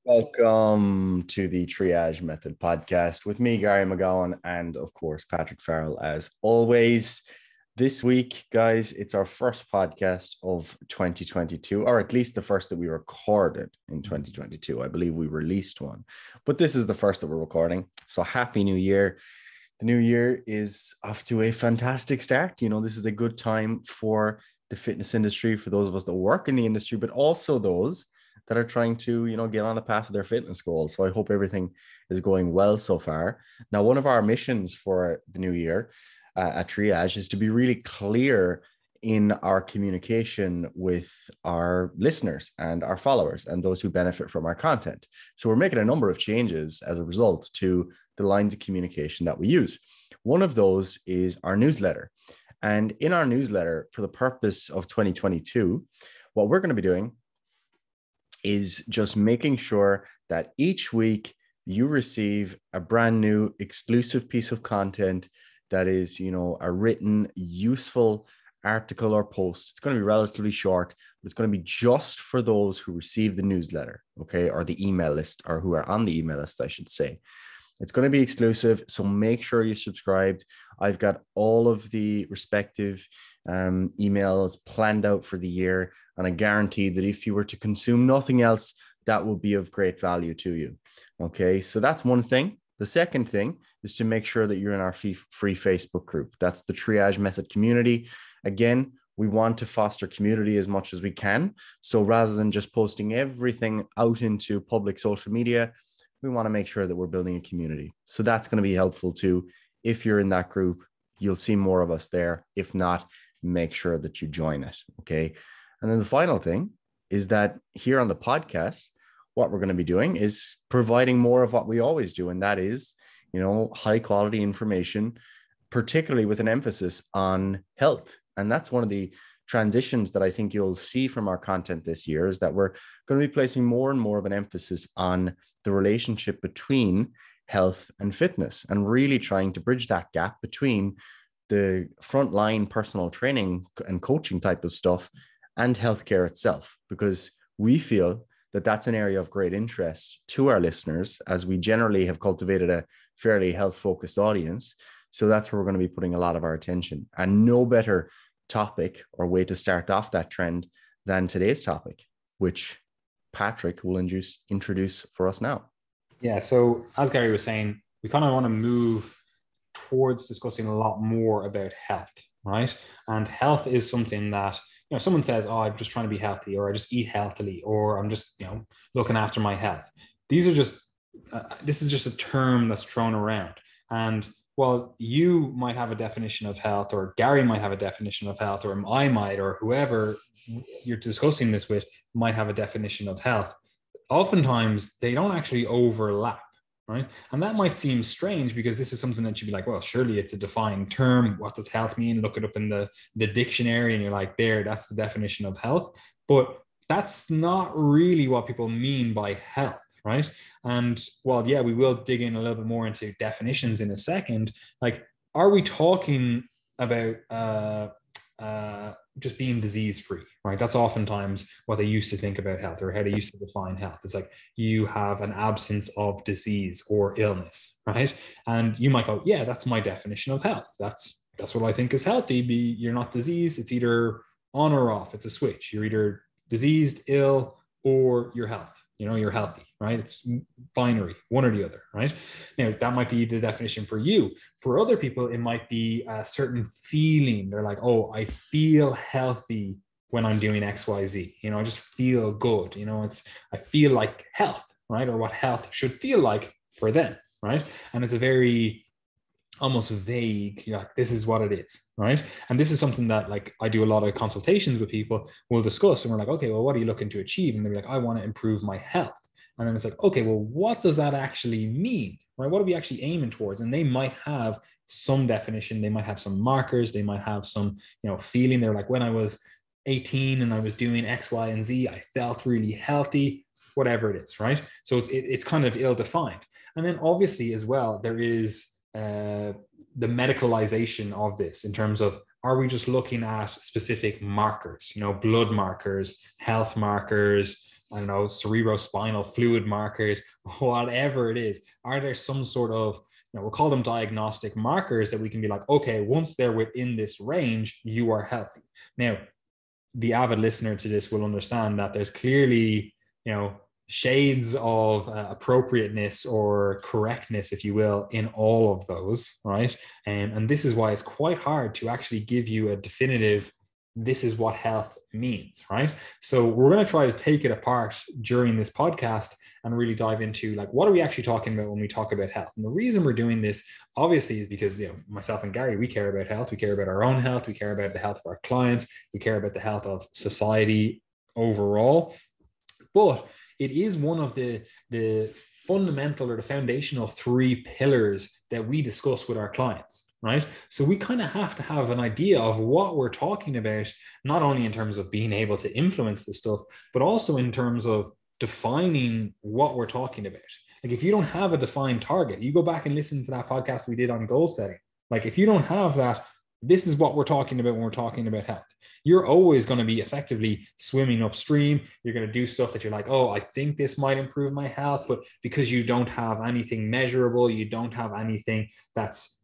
Welcome to the Triage Method podcast with me, Gary McGowan, and of course, Patrick Farrell, as always. This week, guys, it's our first podcast of 2022, or at least the first that we recorded in 2022. I believe we released one, but this is the first that we're recording. So, Happy New Year. The new year is off to a fantastic start. This is a good time for the fitness industry, for those of us that work in the industry, but also those that are trying to, get on the path of their fitness goals. So I hope everything is going well so far. Now, one of our missions for the new year at Triage is to be really clear in our communication with our listeners and our followers and those who benefit from our content. So we're making a number of changes as a result to the lines of communication that we use. One of those is our newsletter. And in our newsletter, for the purpose of 2022, what we're going to be doing is just making sure that each week you receive a brand new exclusive piece of content that is, a written, useful article or post. It's going to be relatively short, but it's going to be just for those who receive the newsletter, okay, or the email list, or who are on the email list, I should say. It's going to be exclusive, so make sure you're subscribed. I've got all of the respective emails planned out for the year, and I guarantee that if you were to consume nothing else, that will be of great value to you. Okay, so that's one thing. The second thing is to make sure that you're in our free Facebook group. That's the Triage Method community. Again, we want to foster community as much as we can. So rather than just posting everything out into public social media, we want to make sure that we're building a community. So that's going to be helpful too. If you're in that group, you'll see more of us there. If not, make sure that you join it. Okay. And then the final thing is that here on the podcast, what we're going to be doing is providing more of what we always do. And that is, high quality information, particularly with an emphasis on health. And that's one of the transitions that I think you'll see from our content this year, is that we're going to be placing more and more of an emphasis on the relationship between health and fitness, and really trying to bridge that gap between the frontline personal training and coaching type of stuff and healthcare itself, because we feel that that's an area of great interest to our listeners, as we generally have cultivated a fairly health focused audience. So that's where we're going to be putting a lot of our attention, and no better topic or way to start off that trend than today's topic, which Patrick will introduce for us now. Yeah, so as Gary was saying, we kind of want to move towards discussing a lot more about health, right? And health is something that, someone says, oh, I'm just trying to be healthy, or I just eat healthily, or I'm just, looking after my health. These are just, this is just a term that's thrown around. And well, you might have a definition of health, or Gary might have a definition of health, or I might, or whoever you're discussing this with might have a definition of health. Oftentimes, they don't actually overlap, right? And that might seem strange, because this is something that you'd be like, well, surely it's a defined term. What does health mean? Look it up in the dictionary, and you're like, that's the definition of health. But that's not really what people mean by health. Right. And well, yeah, we will dig in a little bit more into definitions in a second. Like, are we talking about just being disease free? Right. That's oftentimes what they used to think about health, or how they used to define health. It's like you have an absence of disease or illness. Right. And you might go, yeah, that's my definition of health. That's what I think is healthy. You're not diseased. It's either on or off. It's a switch. You're either diseased, ill, or you're healthy. You're healthy, right? It's binary, one or the other, right? Now, that might be the definition for you. For other people, it might be a certain feeling. They're like, oh, I feel healthy when I'm doing X, Y, Z. I just feel good. I feel like health, right? Or what health should feel like for them, right? And it's a very almost vague, this is what it is, right? And this is something that, like, I do a lot of consultations with people, we'll discuss, and we're like, okay, well, what are you looking to achieve? And they're like, I want to improve my health. And then it's like, okay, well, what does that actually mean, right? What are we actually aiming towards? And they might have some definition, they might have some markers, they might have some, feeling. They're like, when I was 18 and I was doing X, Y, and Z, I felt really healthy, whatever it is, right? So it's kind of ill-defined. And then obviously as well, there is the medicalization of this, in terms of, are we just looking at specific markers, blood markers, health markers, I don't know, cerebrospinal fluid markers, whatever it is? Are there some sort of, we'll call them diagnostic markers that we can be like, okay, once they're within this range, you are healthy. Now, the avid listener to this will understand that there's clearly, shades of appropriateness or correctness, if you will, in all of those, right? And this is why it's quite hard to actually give you a definitive, this is what health means, right? So we're going to try to take it apart during this podcast and really dive into like, what are we actually talking about when we talk about health? And the reason we're doing this obviously is because, myself and Gary, we care about health. We care about our own health. We care about the health of our clients. We care about the health of society overall. But it is one of the fundamental or the foundational 3 pillars that we discuss with our clients, right? So we kind of have to have an idea of what we're talking about, not only in terms of being able to influence this stuff, but also in terms of defining what we're talking about. Like if you don't have a defined target, you go back and listen to that podcast we did on goal setting. Like if you don't have that, this is what we're talking about when we're talking about health. You're always going to be effectively swimming upstream. You're going to do stuff that you're like, oh, I think this might improve my health, but because you don't have anything measurable, you don't have anything that's,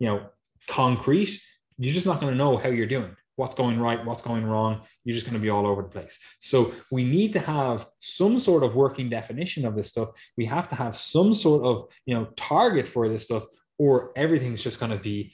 concrete, you're just not going to know how you're doing, what's going right, what's going wrong. You're just going to be all over the place. So we need to have some sort of working definition of this stuff. We have to have some sort of, target for this stuff, or everything's just going to be,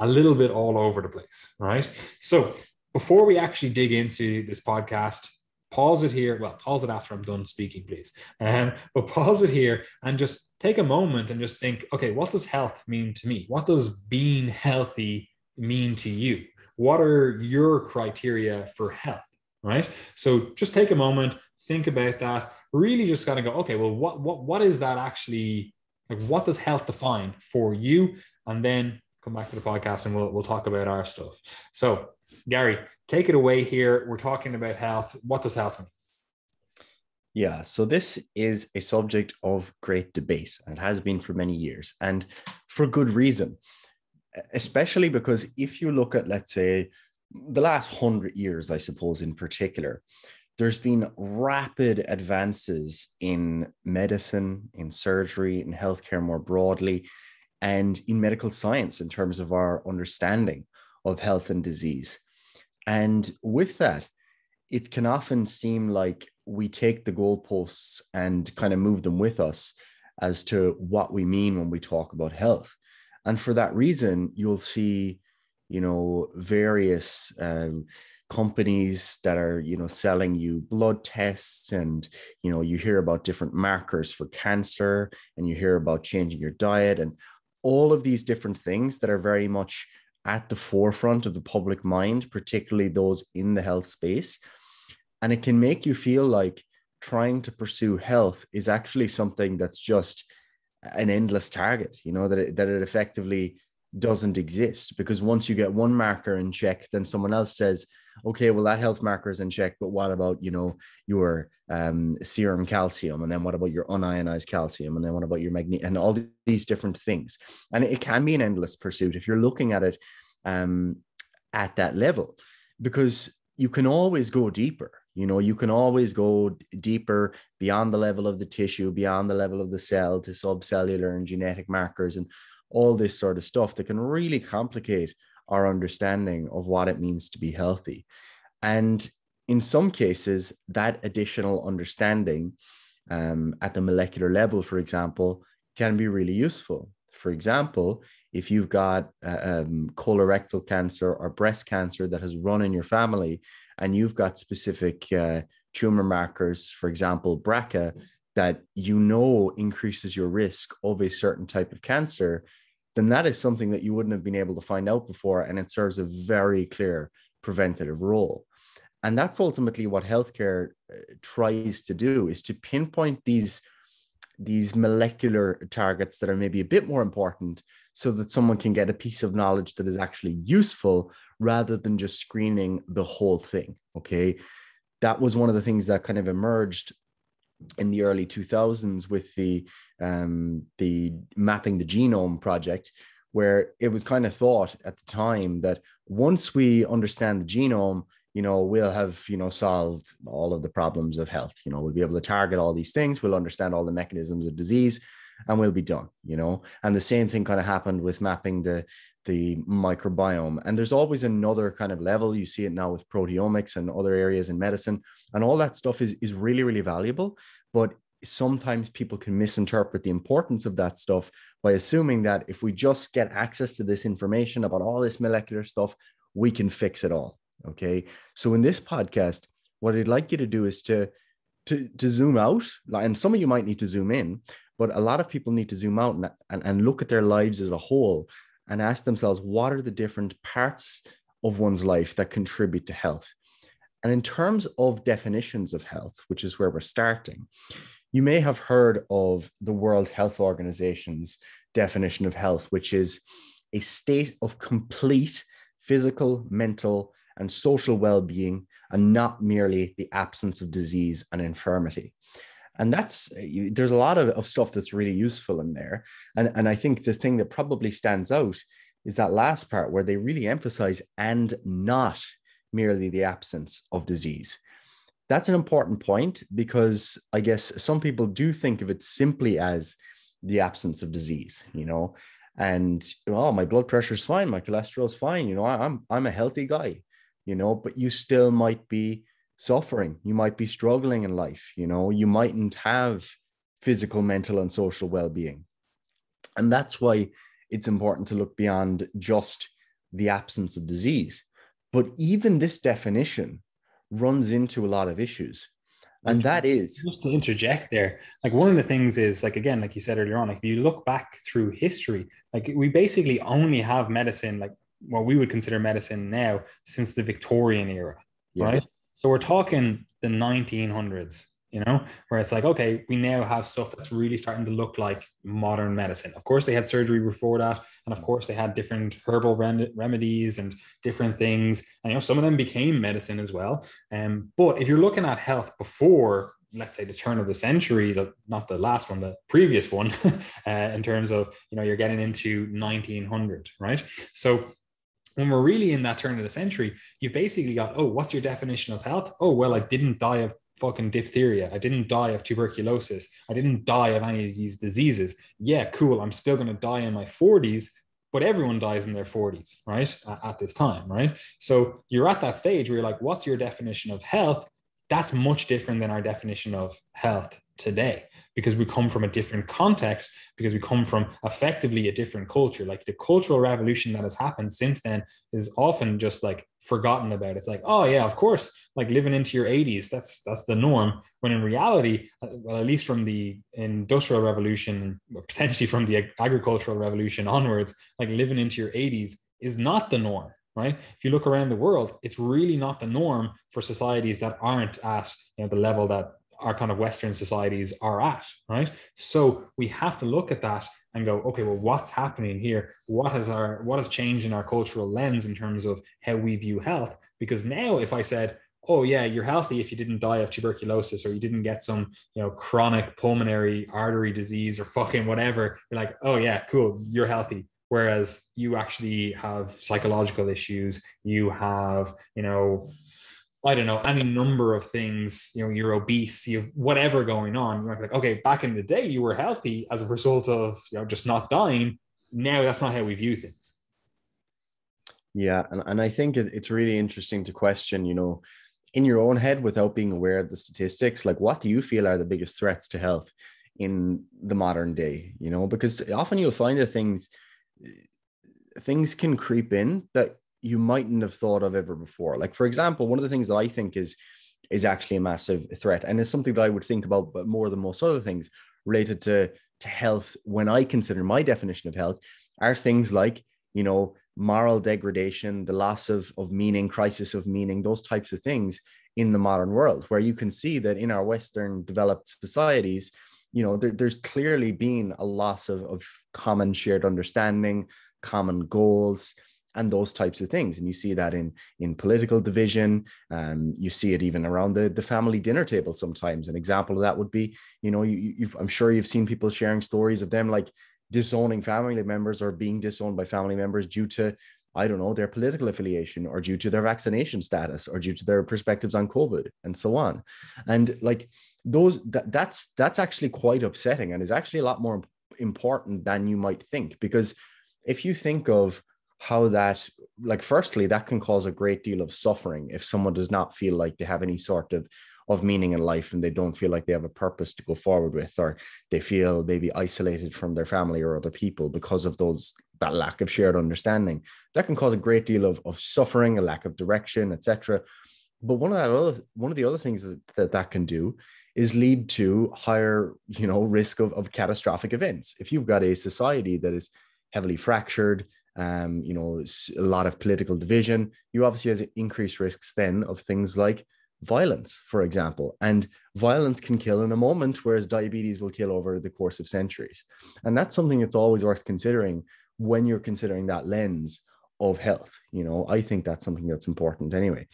a little bit all over the place, right? So before we actually dig into this podcast, pause it here. Well, pause it after I'm done speaking, please. But pause it here and just take a moment and just think, okay, what does health mean to me? What does being healthy mean to you? What are your criteria for health, right? So just take a moment, think about that. Really just gotta go, okay, well, what is that actually, like what does health define for you? And then come back to the podcast and we'll talk about our stuff. So Gary, take it away here. We're talking about health. What does health mean? Yeah, so this is a subject of great debate, and it has been for many years, and for good reason, especially because if you look at, let's say, the last 100 years, I suppose, in particular, there's been rapid advances in medicine, in surgery, in healthcare more broadly, and in medical science in terms of our understanding of health and disease. And with that, it can often seem like we take the goalposts and kind of move them with us as to what we mean when we talk about health. And for that reason, you'll see, various companies that are, selling you blood tests, and, you hear about different markers for cancer, and you hear about changing your diet, and all of these different things that are very much at the forefront of the public mind, particularly those in the health space. And it can make you feel like trying to pursue health is actually something that's just an endless target, that it effectively doesn't exist, because once you get one marker in check, then someone else says, okay, well, that health marker is in check, but what about, your serum calcium? And then what about your unionized calcium? And then what about your magnesium? And all these different things. And it can be an endless pursuit if you're looking at it at that level, because you can always go deeper. You can always go deeper beyond the level of the tissue, beyond the level of the cell, to subcellular and genetic markers and all this sort of stuff that can really complicate our understanding of what it means to be healthy. And in some cases, that additional understanding at the molecular level, for example, can be really useful. For example, if you've got colorectal cancer or breast cancer that has run in your family, and you've got specific tumor markers, for example, BRCA, that increases your risk of a certain type of cancer, then that is something that you wouldn't have been able to find out before, and it serves a very clear preventative role. And that's ultimately what healthcare tries to do, is to pinpoint these molecular targets that are maybe a bit more important, so that someone can get a piece of knowledge that is actually useful, rather than just screening the whole thing. Okay. That was one of the things that kind of emerged in the early 2000s with the mapping the genome project, where it was kind of thought at the time that once we understand the genome, we'll have, solved all of the problems of health. We'll be able to target all these things. We'll understand all the mechanisms of disease and we'll be done, and the same thing kind of happened with mapping the microbiome. And there's always another kind of level. You see it now with proteomics and other areas in medicine, and all that stuff is really, really valuable. But sometimes people can misinterpret the importance of that stuff by assuming that if we just get access to this information about all this molecular stuff, we can fix it all. Okay. So in this podcast, what I'd like you to do is to zoom out, and some of you might need to zoom in, but a lot of people need to zoom out and look at their lives as a whole and ask themselves, what are the different parts of one's life that contribute to health? And in terms of definitions of health, which is where we're starting, you may have heard of the World Health Organization's definition of health, which is a state of complete physical, mental, and social well-being, and not merely the absence of disease and infirmity. And there's a lot of stuff that's really useful in there. And I think the thing that probably stands out is that last part where they really emphasize and not merely the absence of disease. That's an important point, because I guess some people do think of it simply as the absence of disease, and, my blood pressure is fine, my cholesterol is fine, I'm a healthy guy, but you still might be suffering. You might be struggling in life. You mightn't have physical, mental, and social well-being. And that's why it's important to look beyond just the absence of disease. But even this definition runs into a lot of issues. And that is, just to interject there, like one of the things is, like, again, like you said earlier on, like if you look back through history, like we basically only have medicine, like what we would consider medicine now, since the Victorian era, right? So we're talking the 1900s, where it's like, okay, we now have stuff that's really starting to look like modern medicine. Of course, they had surgery before that. And of course, they had different herbal remedies and different things. And, some of them became medicine as well. But if you're looking at health before, let's say, the turn of the century, not the last one, the previous one, in terms of, you're getting into 1900, right? So when we're really in that turn of the century, you basically got, what's your definition of health? Oh, well, I didn't die of fucking diphtheria. I didn't die of tuberculosis. I didn't die of any of these diseases. Yeah, cool. I'm still going to die in my 40s, but everyone dies in their 40s, right? At this time, right? So you're at that stage where you're like, what's your definition of health? That's much different than our definition of health today, because we come from a different context, because we come from effectively a different culture. Like the cultural revolution that has happened since then is often just like forgotten about. It's like, oh yeah, of course, like living into your 80s, that's the norm. When in reality, well, at least from the industrial revolution, potentially from the agricultural revolution onwards, like living into your 80s is not the norm. Right? If you look around the world, it's really not the norm for societies that aren't at the level that our kind of Western societies are at, right? So we have to look at that and go, okay, well, what's happening here? What has changed in our cultural lens in terms of how we view health? Because now if I said, oh yeah, you're healthy if you didn't die of tuberculosis, or you didn't get some, chronic pulmonary artery disease or fucking whatever, you're like, oh yeah, cool, you're healthy. Whereas you actually have psychological issues, you have, I don't know, any number of things, you're obese, you have whatever going on. You're like, okay, back in the day, you were healthy as a result of, just not dying. Now that's not how we view things. Yeah. And I think it's really interesting to question, in your own head, without being aware of the statistics, like what do you feel are the biggest threats to health in the modern day? Because often you'll find that things can creep in that you mightn't have thought of ever before. Like, for example, one of the things that I think is actually a massive threat, and is something that I would think about, but more than most other things related to health, when I consider my definition of health, are things like, moral degradation, the loss of meaning, crisis of meaning, those types of things in the modern world, where you can see that in our Western developed societies, there's clearly been a loss of common shared understanding, common goals, and those types of things. And you see that in political division. You see it even around the family dinner table sometimes. An example of that would be, I'm sure you've seen people sharing stories of them like disowning family members or being disowned by family members due to I don't know, their political affiliation, or due to their vaccination status, or due to their perspectives on COVID, and so on. And like that's actually quite upsetting, and is actually a lot more important than you might think. Because if you think of how that, like, firstly, that can cause a great deal of suffering if someone does not feel like they have any sort of meaning in life, and they don't feel like they have a purpose to go forward with, or they feel maybe isolated from their family or other people because of that lack of shared understanding. That can cause a great deal of suffering, a lack of direction, etc. But one of the other things that can do is lead to higher, risk of catastrophic events. If you've got a society that is heavily fractured, a lot of political division, you obviously have increased risks then of things like violence, for example. And violence can kill in a moment, whereas diabetes will kill over the course of centuries. And that's something that's always worth considering when you're considering that lens of health. I think that's something that's important anyway.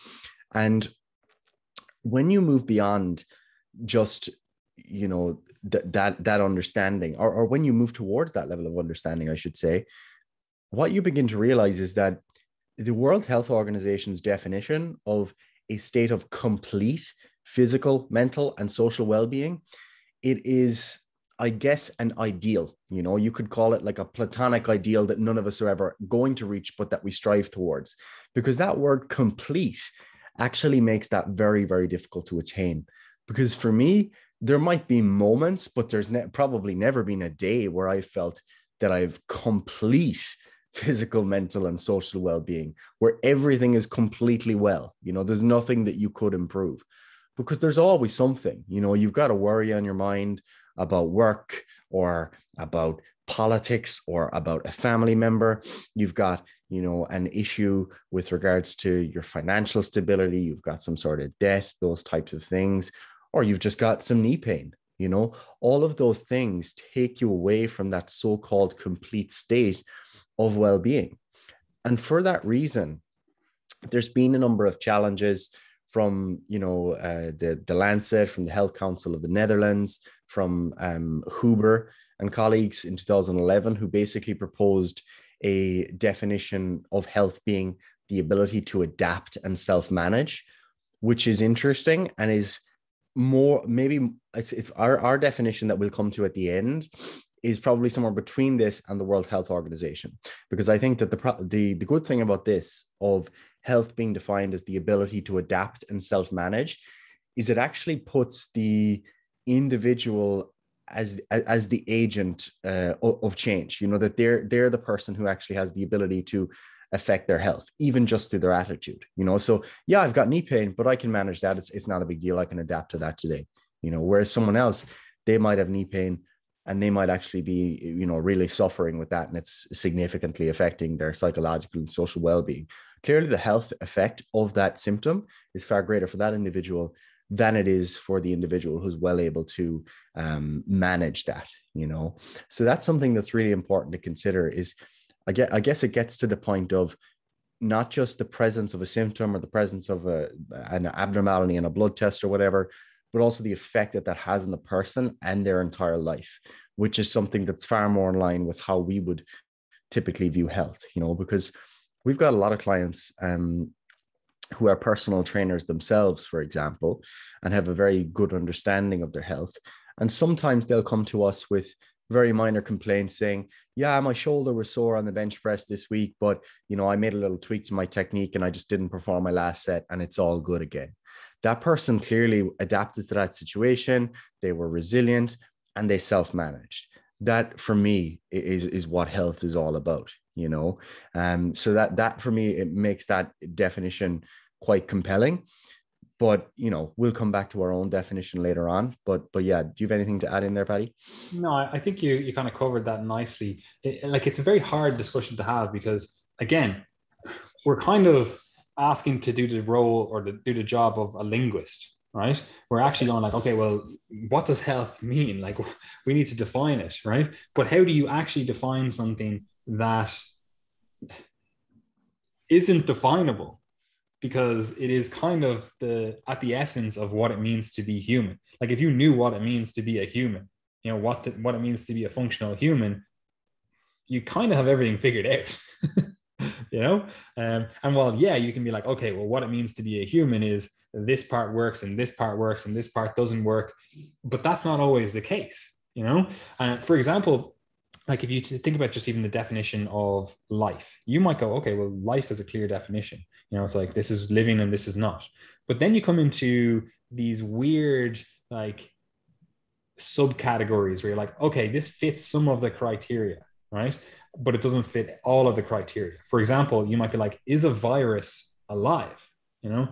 And when you move beyond just, that understanding, or when you move towards that level of understanding, I should say, what you begin to realize is that the World Health Organization's definition of a state of complete physical, mental, and social well-being, it is, I guess, an ideal. You could call it like a platonic ideal that none of us are ever going to reach, but that we strive towards, because that word complete actually makes that very, very difficult to attain. Because for me, there might be moments, but there's probably never been a day where I felt that I've complete physical, mental, and social well-being, where everything is completely well. There's nothing that you could improve, because there's always something. You've got a worry on your mind about work, or about politics, or about a family member. You've got, an issue with regards to your financial stability. You've got some sort of debt, those types of things, or you've just got some knee pain. All of those things take you away from that so-called complete state of well-being. And for that reason, there's been a number of challenges from, the Lancet, from the Health Council of the Netherlands, from Huber and colleagues in 2011, who basically proposed a definition of health being the ability to adapt and self-manage, which is interesting, and is more, maybe it's our definition that we'll come to at the end is probably somewhere between this and the World Health Organization. Because I think that the good thing about this, of health being defined as the ability to adapt and self-manage, is it actually puts the individual as the agent of change. That they're the person who actually has the ability to affect their health, even just through their attitude. So yeah, I've got knee pain, but I can manage that. It's not a big deal. I can adapt to that today. Whereas someone else, they might have knee pain, and they might actually be, really suffering with that, and it's significantly affecting their psychological and social well-being. Clearly, the health effect of that symptom is far greater for that individual than it is for the individual who's well able to manage that. So that's something that's really important to consider. Is I guess it gets to the point of not just the presence of a symptom, or the presence of an abnormality in a blood test or whatever, but also the effect that has on the person and their entire life, which is something that's far more in line with how we would typically view health, because we've got a lot of clients who are personal trainers themselves, for example, and have a very good understanding of their health. And sometimes they'll come to us with very minor complaints saying, yeah, my shoulder was sore on the bench press this week, but, I made a little tweak to my technique and I just didn't perform my last set, and it's all good again. That person clearly adapted to that situation. They were resilient and they self-managed. That, for me, is what health is all about, so that for me, it makes that definition quite compelling. But, we'll come back to our own definition later on. But yeah, do you have anything to add in there, Paddy? No, I think you kind of covered that nicely. It's a very hard discussion to have, because, again, we're kind of asking to do the role, or to do the job of a linguist, right? We're actually going like, okay, well, what does health mean? Like, we need to define it, right? But how do you actually define something that isn't definable? Because it is kind of at the essence of what it means to be human. Like, if you knew what it means to be a human, what it means to be a functional human, you kind of have everything figured out. you know? And while, yeah, you can be like, okay, well, what it means to be a human is this part works and this part works and this part doesn't work. But that's not always the case, you know? For example, like if you think about just even the definition of life, you might go, okay, well, life is a clear definition. You know, it's like this is living and this is not. But then you come into these weird, like, subcategories where you're like, okay, this fits some of the criteria, right? But it doesn't fit all of the criteria. For example, you might be like, is a virus alive? You know,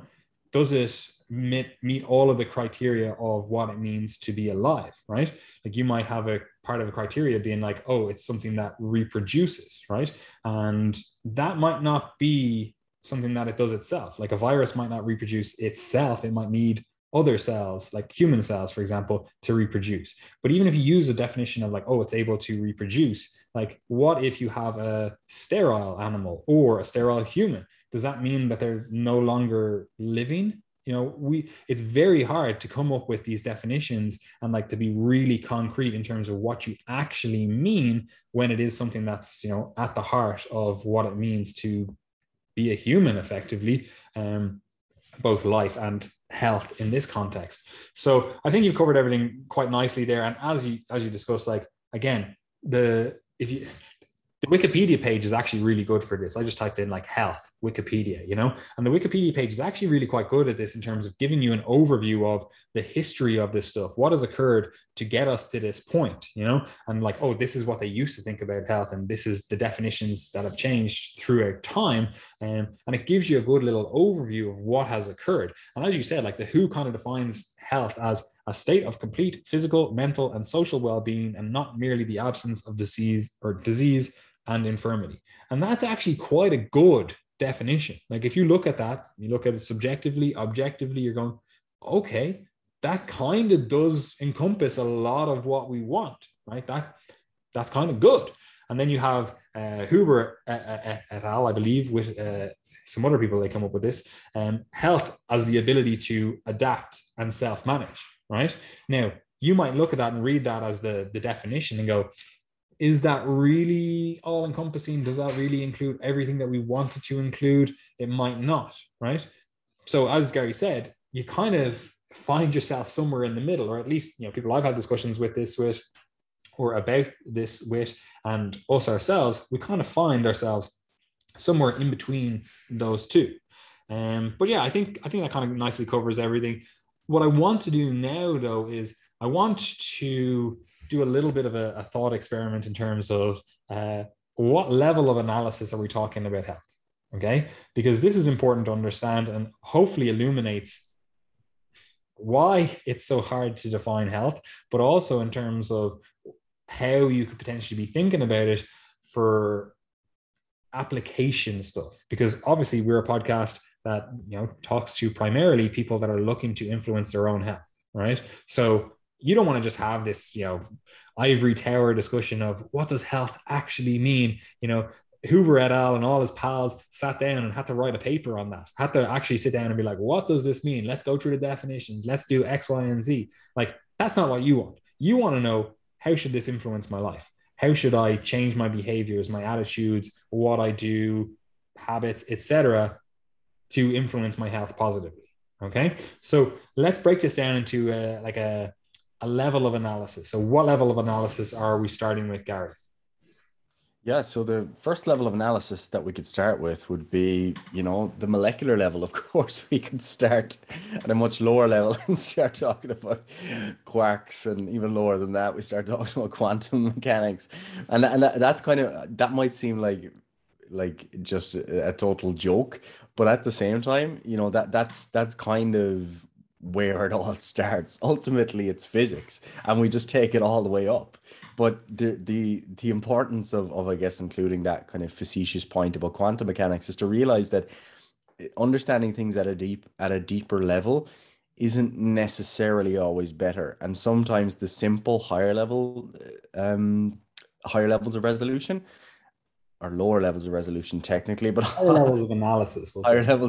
does it meet all of the criteria of what it means to be alive, right? Like you might have a part of a criteria being like, oh, it's something that reproduces, right? And that might not be something that it does itself. Like a virus might not reproduce itself. It might need other cells, like human cells, for example, to reproduce. But even if you use a definition of like, oh, it's able to reproduce, like what if you have a sterile animal or a sterile human? Does that mean that they're no longer living? You know, it's very hard to come up with these definitions and like to be really concrete in terms of what you actually mean when it is something that's, you know, at the heart of what it means to be a human effectively, both life and health in this context. So I think you've covered everything quite nicely there. And as you discussed, like, again, the Wikipedia page is actually really good for this. I just typed in like health Wikipedia, you know, and the Wikipedia page is actually really quite good at this in terms of giving you an overview of the history of this stuff, what has occurred to get us to this point, you know, and like, oh, this is what they used to think about health, and this is the definitions that have changed throughout time, and it gives you a good little overview of what has occurred. And as you said, like the WHO kind of defines health as a state of complete physical, mental, and social well-being, and not merely the absence of disease and infirmity. And that's actually quite a good definition. Like if you look at that, you look at it subjectively, objectively, you're going, okay, that kind of does encompass a lot of what we want, right? That's kind of good. And then you have Huber et al., I believe, with some other people, they come up with this, health as the ability to adapt and self-manage, right? Now, you might look at that and read that as the definition and go, is that really all encompassing? Does that really include everything that we wanted to include? It might not, right? So as Gary said, you kind of find yourself somewhere in the middle, or at least, you know, people I've had discussions with this with, or about this with, and us ourselves, we kind of find ourselves somewhere in between those two. But yeah, I think that kind of nicely covers everything. What I want to do now, though, is I want to do a little bit of a thought experiment in terms of what level of analysis are we talking about health, okay? Because this is important to understand and hopefully illuminates why it's so hard to define health, but also in terms of how you could potentially be thinking about it for application stuff. Because obviously we're a podcast that, you know, talks to primarily people that are looking to influence their own health, right? So you don't want to just have this, you know, ivory tower discussion of what does health actually mean? You know, Huber et al. And all his pals sat down and had to write a paper on that, had to actually sit down and be like, what does this mean? Let's go through the definitions. Let's do X, Y, and Z. Like, that's not what you want. You want to know, how should this influence my life? How should I change my behaviors, my attitudes, what I do, habits, etc., to influence my health positively? Okay. So let's break this down into a level of analysis. So what level of analysis are we starting with, Gary? Yeah, so the first level of analysis that we could start with would be, you know, the molecular level. Of course, we could start at a much lower level and start talking about quarks, and even lower than that, we start talking about quantum mechanics. And that's kind of, that might seem like just a total joke, but at the same time, you know, that's kind of where it all starts. Ultimately, it's physics, and we just take it all the way up. But the importance of I guess including that kind of facetious point about quantum mechanics is to realize that understanding things at a deeper level isn't necessarily always better, and sometimes the simple higher levels of resolution, or lower levels of resolution technically, but higher levels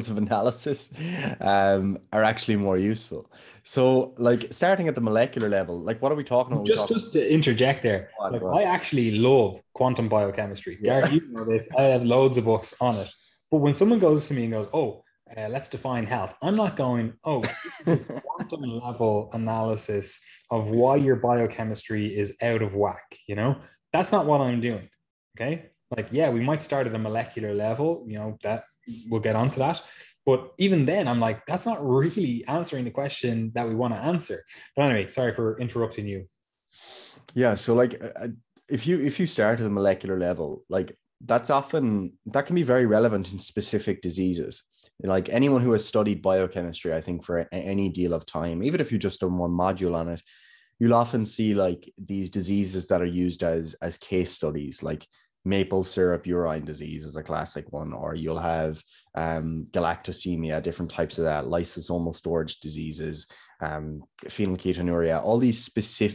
of analysis, are actually more useful. So, like, starting at the molecular level, like, what are we talking about? Just to interject there, I actually love quantum biochemistry. Yeah. Gary, you know this. I have loads of books on it. But when someone goes to me and goes, oh, let's define health, I'm not going, oh, quantum level analysis of why your biochemistry is out of whack. That's not what I'm doing. Okay. Like, yeah, we might start at a molecular level, that we'll get onto that. But even then, I'm like, that's not really answering the question that we want to answer. But anyway, sorry for interrupting you. Yeah. So like, if you start at the molecular level, like that can be very relevant in specific diseases. Like anyone who has studied biochemistry, I think for any deal of time, even if you just done one module on it, you'll often see like these diseases that are used as case studies, like maple syrup urine disease is a classic one, or you'll have galactosemia, different types of that, lysosomal storage diseases, phenylketonuria, all these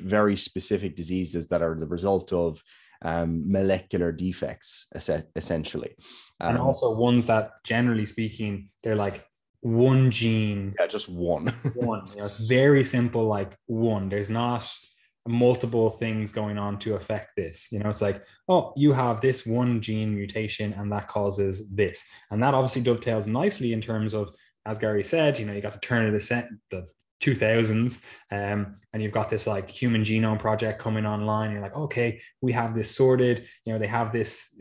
very specific diseases that are the result of molecular defects, essentially. And also ones that, generally speaking, they're like one gene. Yeah, just one. One. It's very simple, like one. There's not multiple things going on to affect this. It's like, oh, you have this one gene mutation and that causes this. And that obviously dovetails nicely in terms of, as Gary said, you got to turn it the 2000s, and you've got this like human genome project coming online. You're like, okay, we have this sorted. They have this.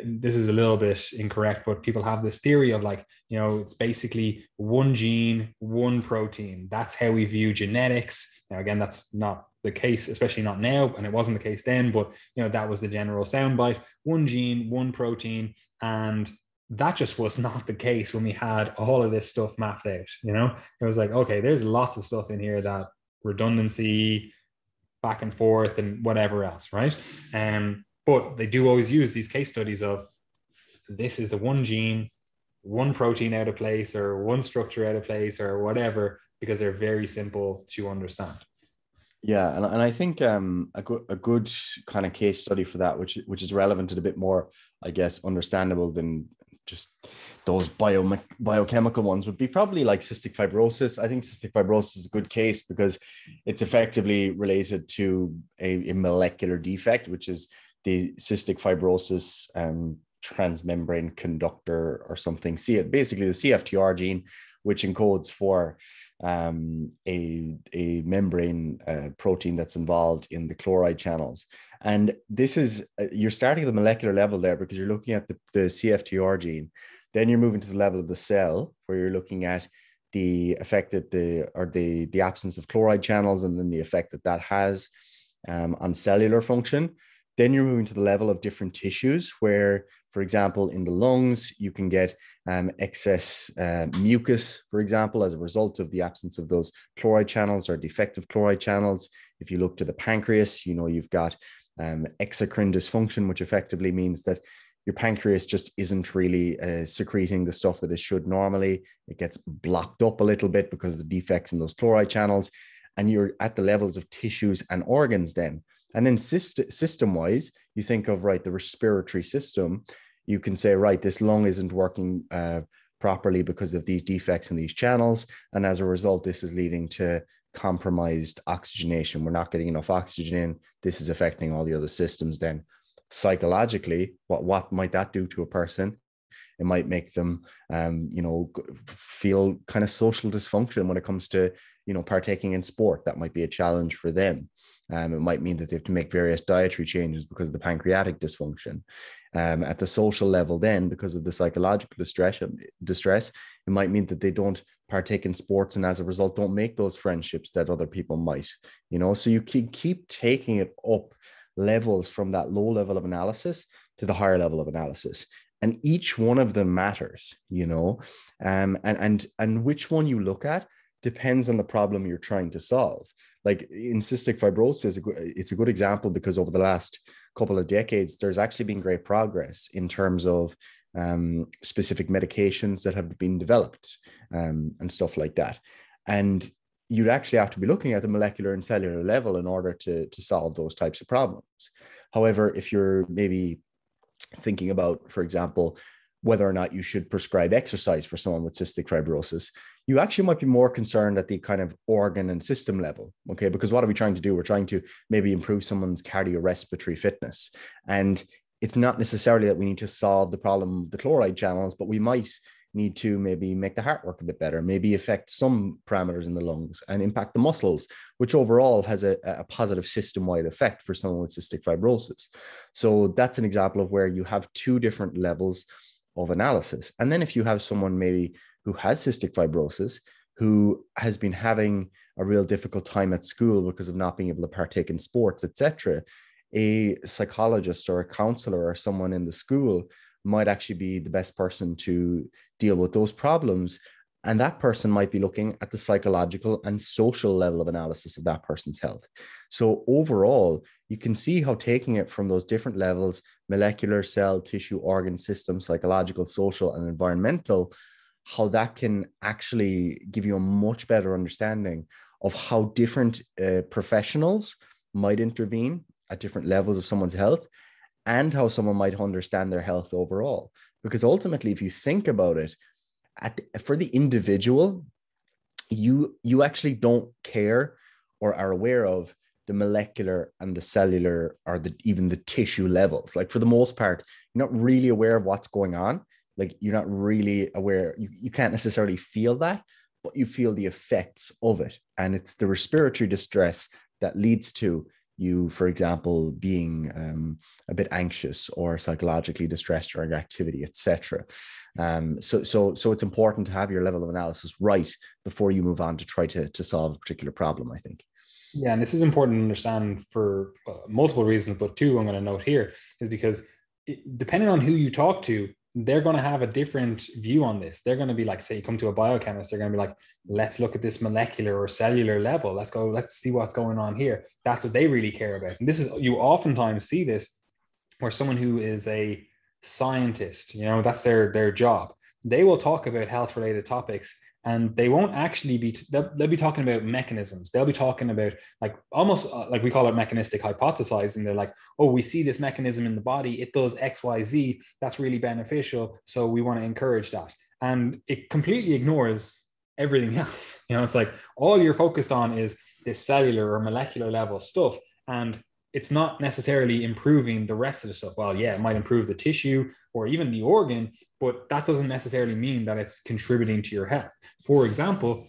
This is a little bit incorrect, but people have this theory of like, it's basically one gene, one protein. That's how we view genetics. Now, again, that's not the case, especially not now, and it wasn't the case then. But that was the general soundbite: one gene, one protein, and that just was not the case when we had all of this stuff mapped out. It was like, okay, there's lots of stuff in here, that redundancy, back and forth, and whatever else, right? But they do always use these case studies of, this is the one gene, one protein out of place, or one structure out of place, or whatever, because they're very simple to understand. Yeah, and I think a good kind of case study for that, which is relevant and a bit more, I guess, understandable than just those biochemical ones, would be probably like cystic fibrosis. I think cystic fibrosis is a good case because it's effectively related to a molecular defect, which is the cystic fibrosis transmembrane conductor or something. Basically the CFTR gene, which encodes for a membrane protein that's involved in the chloride channels. And this is, you're starting at the molecular level there because you're looking at the CFTR gene. Then you're moving to the level of the cell, where you're looking at the effect that the absence of chloride channels, and then the effect that has on cellular function. Then you're moving to the level of different tissues where, for example, in the lungs, you can get excess mucus, for example, as a result of the absence of those chloride channels or defective chloride channels. If you look to the pancreas, you've got exocrine dysfunction, which effectively means that your pancreas just isn't really secreting the stuff that it should normally. It gets blocked up a little bit because of the defects in those chloride channels. And you're at the levels of tissues and organs then. And then system-wise, you think of, right, the respiratory system. You can say, right, this lung isn't working properly because of these defects in these channels. And as a result, this is leading to compromised oxygenation. We're not getting enough oxygen in. This is affecting all the other systems then. Psychologically, what might that do to a person? It might make them, feel kind of social dysfunction when it comes to, partaking in sport. That might be a challenge for them. It might mean that they have to make various dietary changes because of the pancreatic dysfunction. At the social level then, because of the psychological distress, it might mean that they don't partake in sports and as a result don't make those friendships that other people might, so you keep taking it up levels from that low level of analysis to the higher level of analysis. And each one of them matters, and which one you look at depends on the problem you're trying to solve. Like in cystic fibrosis, it's a good example because over the last couple of decades, there's actually been great progress in terms of specific medications that have been developed and stuff like that. And you'd actually have to be looking at the molecular and cellular level in order to solve those types of problems. However, if you're maybe thinking about, for example, whether or not you should prescribe exercise for someone with cystic fibrosis, you actually might be more concerned at the kind of organ and system level, okay? Because what are we trying to do? We're trying to maybe improve someone's cardiorespiratory fitness. And it's not necessarily that we need to solve the problem of the chloride channels, but we might need to maybe make the heart work a bit better, maybe affect some parameters in the lungs and impact the muscles, which overall has a positive system-wide effect for someone with cystic fibrosis. So that's an example of where you have two different levels of analysis. And then if you have someone maybe who has cystic fibrosis, who has been having a real difficult time at school because of not being able to partake in sports, etc., a psychologist or a counselor or someone in the school might actually be the best person to deal with those problems. And that person might be looking at the psychological and social level of analysis of that person's health. So overall, you can see how taking it from those different levels, molecular, cell, tissue, organ, system, psychological, social, and environmental, how that can actually give you a much better understanding of how different professionals might intervene at different levels of someone's health, and how someone might understand their health overall. Because ultimately, if you think about it, for the individual, you actually don't care or are aware of the molecular and the cellular or even the tissue levels. Like for the most part, you're not really aware of what's going on. Like you're not really aware, you can't necessarily feel that, but you feel the effects of it. And it's the respiratory distress that leads to you, for example, being a bit anxious or psychologically distressed during activity, etc. So it's important to have your level of analysis right before you move on to try to solve a particular problem, I think. Yeah, and this is important to understand for multiple reasons, but two I'm going to note here is because depending on who you talk to, they're going to have a different view on this. They're going to be like, say you come to a biochemist, they're going to be like, let's look at this molecular or cellular level. Let's see what's going on here. That's what they really care about. And this is, you oftentimes see this where someone who is a scientist, that's their job. They will talk about health related topics, and they won't actually be, they'll be talking about mechanisms. They'll be talking about like almost like we call it mechanistic hypothesizing. They're like, oh, we see this mechanism in the body. It does X, Y, Z. That's really beneficial. So we want to encourage that. And it completely ignores everything else. It's like all you're focused on is this cellular or molecular level stuff. And it's not necessarily improving the rest of the stuff. Well, yeah, it might improve the tissue or even the organ, but that doesn't necessarily mean that it's contributing to your health. For example,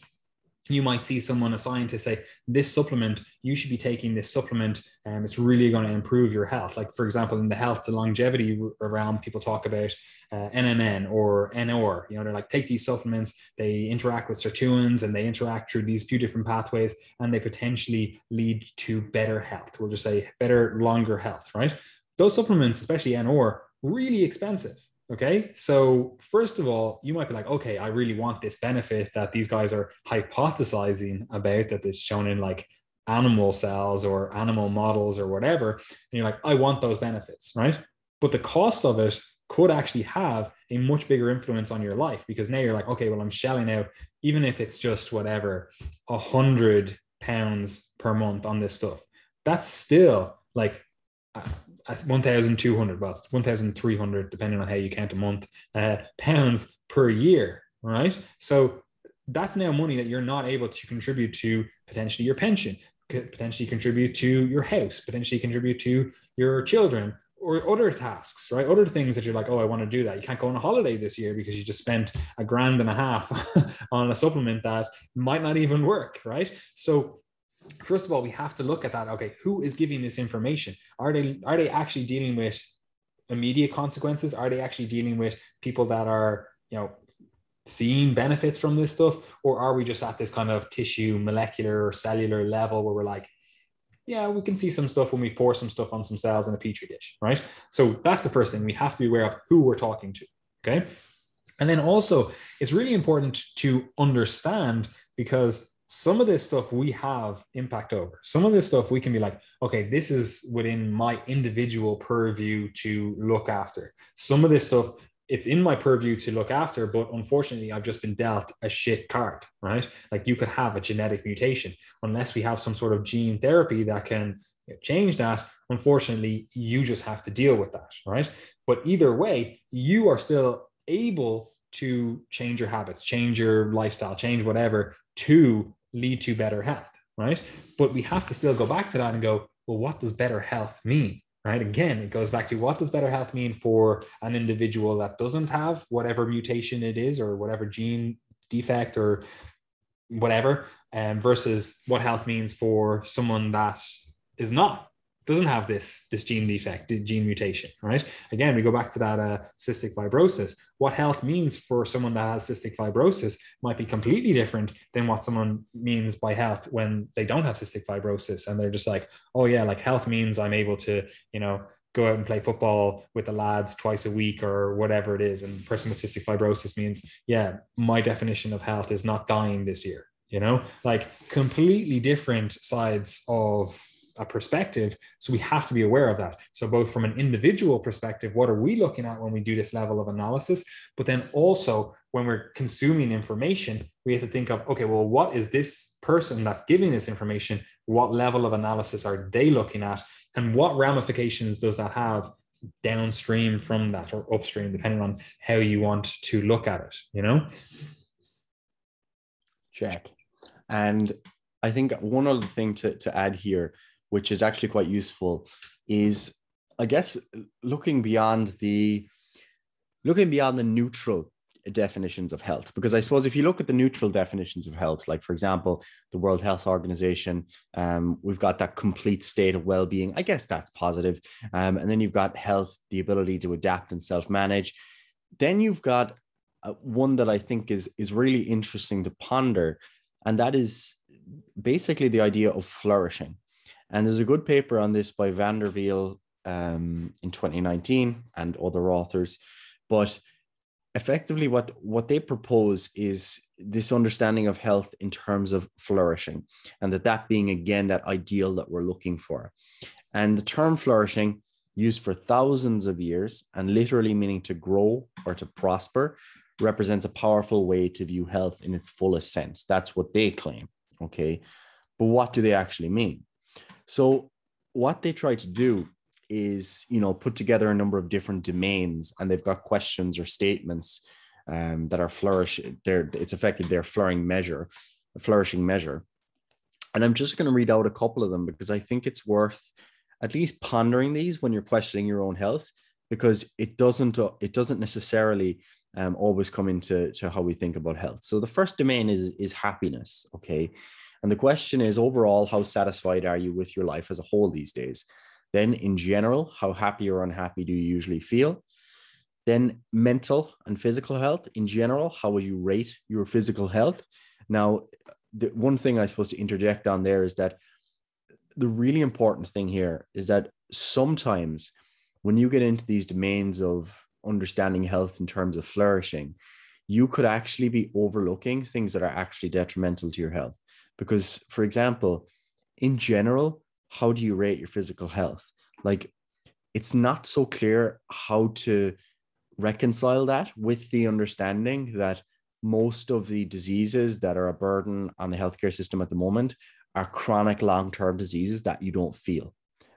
you might see someone, a scientist, say, this supplement, you should be taking this supplement and it's really going to improve your health. Like, for example, in the health to longevity realm, people talk about NMN or NOR. They're like, take these supplements, they interact with sirtuins and they interact through these few different pathways and they potentially lead to better health. We'll just say better, longer health, right? Those supplements, especially NOR, really expensive. Okay, so first of all, you might be like, okay, I really want this benefit that these guys are hypothesizing about, that is shown in like animal cells or animal models or whatever. And you're like, I want those benefits, right? But the cost of it could actually have a much bigger influence on your life, because now you're like, okay, well, I'm shelling out, even if it's just whatever, £100 per month on this stuff. That's still like 1,200, well, it's 1,300, depending on how you count a month, pounds per year, right? So that's now money that you're not able to contribute to potentially your pension, potentially contribute to your house, potentially contribute to your children or other tasks, right? Other things that you're like, oh, I want to do that. You can't go on a holiday this year because you just spent $1,500 on a supplement that might not even work, right? So first of all, we have to look at that. Okay, who is giving this information? Are they actually dealing with immediate consequences? Are they actually dealing with people that are, seeing benefits from this stuff? Or are we just at this kind of tissue, molecular, or cellular level where we're like, yeah, we can see some stuff when we pour some stuff on some cells in a petri dish, right? So that's the first thing. We have to be aware of who we're talking to, okay? And then also, it's really important to understand, because some of this stuff we have impact over. Some of this stuff we can be like, okay, this is within my individual purview to look after. Some of this stuff, it's in my purview to look after, but unfortunately, I've just been dealt a shit card, right? Like you could have a genetic mutation. Unless we have some sort of gene therapy that can change that, unfortunately, you just have to deal with that, right? But either way, you are still able to change your habits, change your lifestyle, change whatever to lead to better health, right? But we have to still go back to that and go, well, what does better health mean, right? Again, it goes back to, what does better health mean for an individual that doesn't have whatever mutation it is or whatever gene defect or whatever, versus what health means for someone that is doesn't have this gene defect, gene mutation, right? Again, we go back to that cystic fibrosis. What health means for someone that has cystic fibrosis might be completely different than what someone means by health when they don't have cystic fibrosis. And they're just like, oh yeah, like health means I'm able to, go out and play football with the lads twice a week or whatever it is. And the person with cystic fibrosis means, yeah, my definition of health is not dying this year, like completely different sides of a perspective. So we have to be aware of that. So both from an individual perspective, what are we looking at when we do this level of analysis? But then also when we're consuming information, we have to think of, okay, well, what is this person that's giving this information? What level of analysis are they looking at? And what ramifications does that have downstream from that, or upstream, depending on how you want to look at it, Check. And I think one other thing to add here, which is actually quite useful, is, I guess, looking beyond the neutral definitions of health. Because I suppose if you look at the neutral definitions of health, like for example, the World Health Organization, we've got that complete state of well-being. I guess that's positive. And then you've got health, the ability to adapt and self-manage. Then you've got one that I think is really interesting to ponder, and that is basically the idea of flourishing. And there's a good paper on this by Van der Wiel in 2019 and other authors. But effectively what they propose is this understanding of health in terms of flourishing, and that being, again, that ideal that we're looking for. And the term flourishing, used for thousands of years and literally meaning to grow or to prosper, represents a powerful way to view health in its fullest sense. That's what they claim. Okay. But what do they actually mean? So what they try to do is, put together a number of different domains, and they've got questions or statements that are it's effectively their flourishing measure. And I'm just going to read out a couple of them because I think it's worth at least pondering these when you're questioning your own health, because it doesn't necessarily always come into how we think about health. So the first domain is happiness. Okay. And the question is, overall, how satisfied are you with your life as a whole these days? Then, in general, how happy or unhappy do you usually feel? Then, mental and physical health. In general, how would you rate your physical health? Now, the one thing I suppose to interject on there is that the really important thing here is that sometimes when you get into these domains of understanding health in terms of flourishing, you could actually be overlooking things that are actually detrimental to your health. Because, for example, in general, how do you rate your physical health? Like, it's not so clear how to reconcile that with the understanding that most of the diseases that are a burden on the healthcare system at the moment are chronic long-term diseases that you don't feel.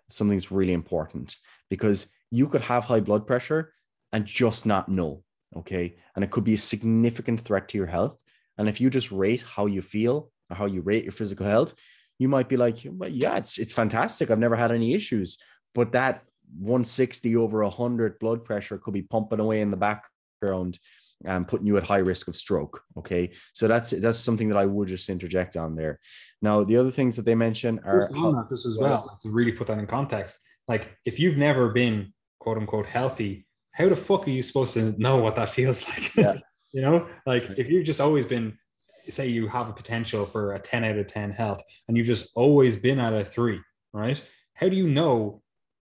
Something's really important, because you could have high blood pressure and just not know, okay? And it could be a significant threat to your health. And if you just rate how you feel or how you rate your physical health, you might be like, well, yeah, it's fantastic. I've never had any issues. But that 160 over 100 blood pressure could be pumping away in the background and putting you at high risk of stroke. Okay. So that's something that I would just interject on there. Now, the other things that they mention are this as well, to really put that in context. Like, if you've never been quote unquote healthy, how the fuck are you supposed to know what that feels like? Yeah. Like, if you've just always been, say you have a potential for a 10 out of 10 health and you've just always been at a 3, right? How do you know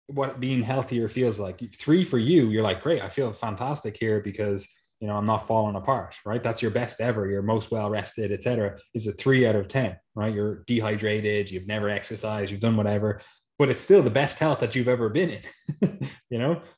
what being healthier feels like? 3 for you, you're like, great, I feel fantastic here because, I'm not falling apart, right? That's your best ever. You're most well rested, etc. Is a 3 out of 10, right? You're dehydrated. You've never exercised. You've done whatever, but it's still the best health that you've ever been in,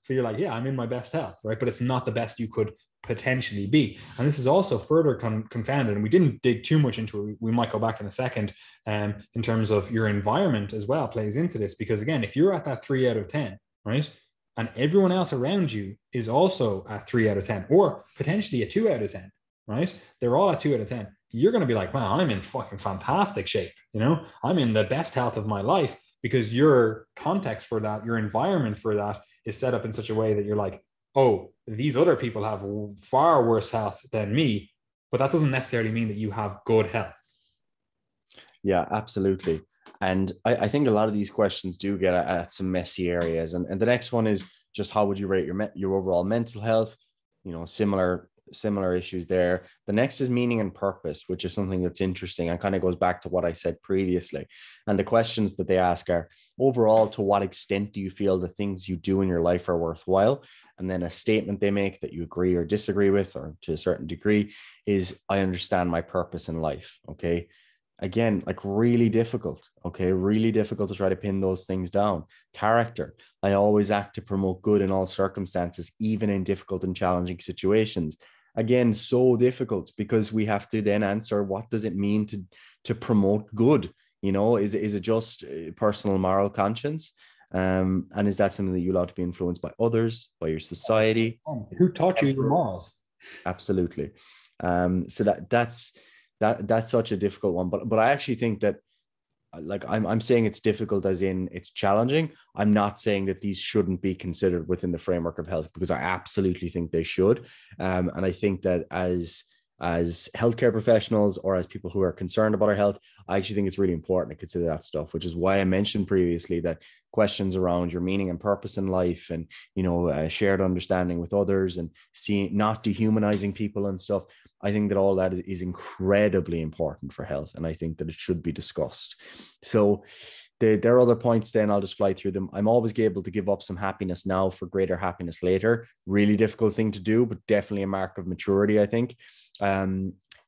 So you're like, yeah, I'm in my best health, right? But it's not the best you could potentially be. And this is also further confounded. And we didn't dig too much into it. We might go back in a second in terms of your environment as well plays into this. Because again, if you're at that 3 out of 10, right? And everyone else around you is also at 3 out of 10, or potentially a 2 out of 10, right? They're all at 2 out of 10. You're going to be like, wow, I'm in fucking fantastic shape. I'm in the best health of my life because your context for that, your environment for that is set up in such a way that you're like, oh, these other people have far worse health than me, but that doesn't necessarily mean that you have good health. Yeah, absolutely. And I think a lot of these questions do get at some messy areas. And the next one is just how would you rate your overall mental health? Similar issues there. The next is meaning and purpose, which is something that's interesting and kind of goes back to what I said previously. And the questions that they ask are overall, to what extent do you feel the things you do in your life are worthwhile? And then a statement they make that you agree or disagree with, or to a certain degree, is I understand my purpose in life. Okay. Again, like really difficult. Okay. Really difficult to try to pin those things down. Character. I always act to promote good in all circumstances, even in difficult and challenging situations. Again, so difficult because we have to then answer, what does it mean to promote good? Is it just personal moral conscience? And is that something that you allow to be influenced by others, by your society? Who taught you your morals? Absolutely. So that's such a difficult one. But I actually think that, like, I'm saying it's difficult as in it's challenging. I'm not saying that these shouldn't be considered within the framework of health, because I absolutely think they should. And I think that as healthcare professionals, or as people who are concerned about our health, I actually think it's really important to consider that stuff, which is why I mentioned previously that questions around your meaning and purpose in life, and shared understanding with others, and not dehumanizing people and stuff. I think that all that is incredibly important for health, and I think that it should be discussed. So there are other points then, I'll just fly through them. I'm always able to give up some happiness now for greater happiness later. Really difficult thing to do, but definitely a mark of maturity, I think.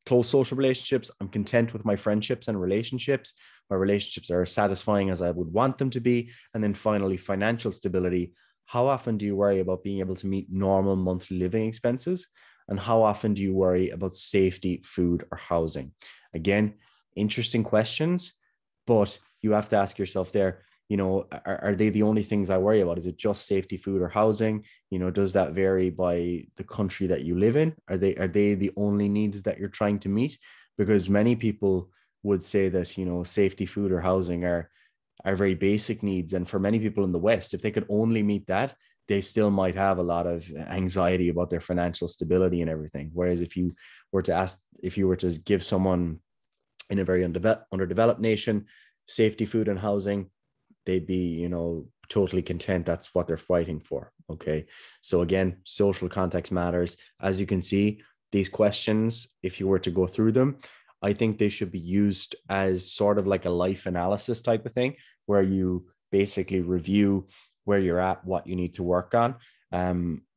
Close social relationships. I'm content with my friendships and relationships. My relationships are as satisfying as I would want them to be. And then finally, financial stability. How often do you worry about being able to meet normal monthly living expenses? And how often do you worry about safety, food, or housing? Again, interesting questions, but you have to ask yourself there, are they the only things I worry about? Is it just safety, food, or housing? Does that vary by the country that you live in? Are they the only needs that you're trying to meet? Because many people would say that, safety, food, or housing are very basic needs. And for many people in the West, if they could only meet that, they still might have a lot of anxiety about their financial stability and everything. Whereas if you were to give someone in a very underdeveloped nation safety, food, and housing, they'd be, totally content. That's what they're fighting for. Okay. So again, social context matters. As you can see, these questions, if you were to go through them, I think they should be used as sort of like a life analysis type of thing, where you basically review where you're at, what you need to work on,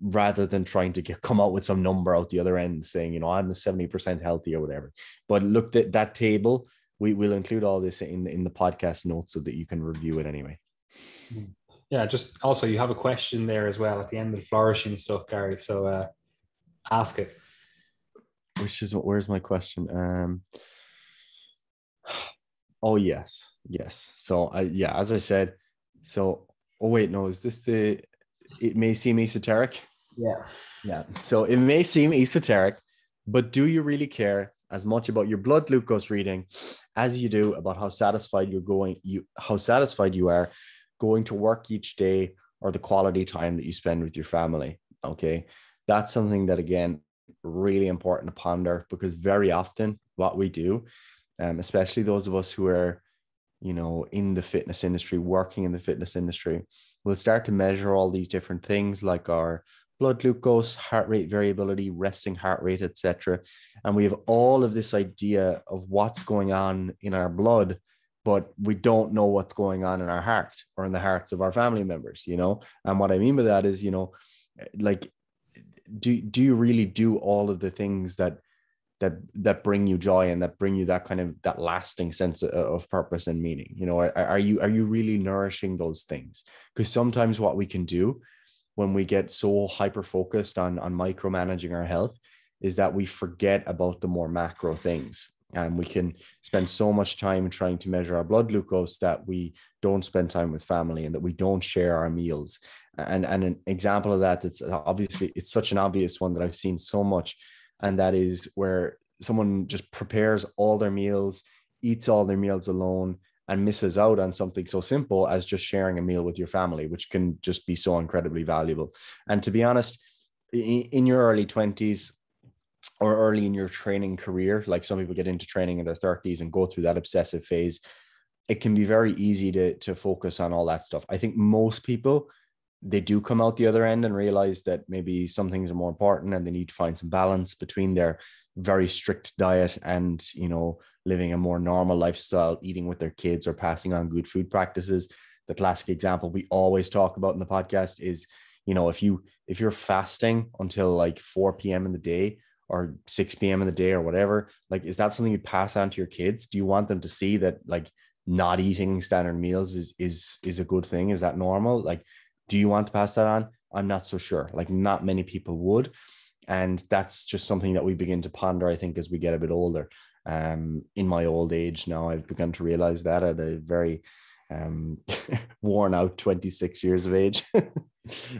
rather than trying to come out with some number out the other end saying, I'm 70% healthy or whatever. But look, that table, we will include all this in the podcast notes so that you can review it anyway. Yeah, just also you have a question there as well at the end of the flourishing stuff, Gary. So ask it. Where's my question? Oh, yes. So as I said, so, oh wait, no, is this it may seem esoteric? Yeah. So it may seem esoteric, but do you really care as much about your blood glucose reading as you do about how satisfied you are going to work each day, or the quality time that you spend with your family? Okay. That's something that, again, really important to ponder, because very often what we do, especially those of us who are, in the fitness industry, working in the fitness industry, we'll start to measure all these different things like our blood glucose, heart rate variability, resting heart rate, etc. And we have all of this idea of what's going on in our blood, but we don't know what's going on in our heart or in the hearts of our family members, And what I mean by that is, like, do you really do all of the things that bring you joy and that bring you that lasting sense of purpose and meaning? Are you really nourishing those things? Because sometimes what we can do when we get so hyper focused on micromanaging our health is that we forget about the more macro things, and we can spend so much time trying to measure our blood glucose that we don't spend time with family, and that we don't share our meals. And an example of that, it's such an obvious one that I've seen so much, and that is where someone just prepares all their meals, eats all their meals alone, and misses out on something so simple as just sharing a meal with your family, which can just be so incredibly valuable. And to be honest, in your early 20s or early in your training career, like some people get into training in their 30s and go through that obsessive phase, it can be very easy to focus on all that stuff. I think most people, they do come out the other end and realize that maybe some things are more important and they need to find some balance between their very strict diet and, you know, living a more normal lifestyle, eating with their kids or passing on good food practices. The classic example we always talk about in the podcast is, you know, if you're fasting until like 4 p.m. in the day or 6 p.m. in the day or whatever, like, is that something you pass on to your kids? Do you want them to see that like not eating standard meals is a good thing? Is that normal? Like, do you want to pass that on? I'm not so sure. Like, not many people would. And that's just something that we begin to ponder, I think, as we get a bit older. In my old age now, I've begun to realize that at a very worn out 26 years of age.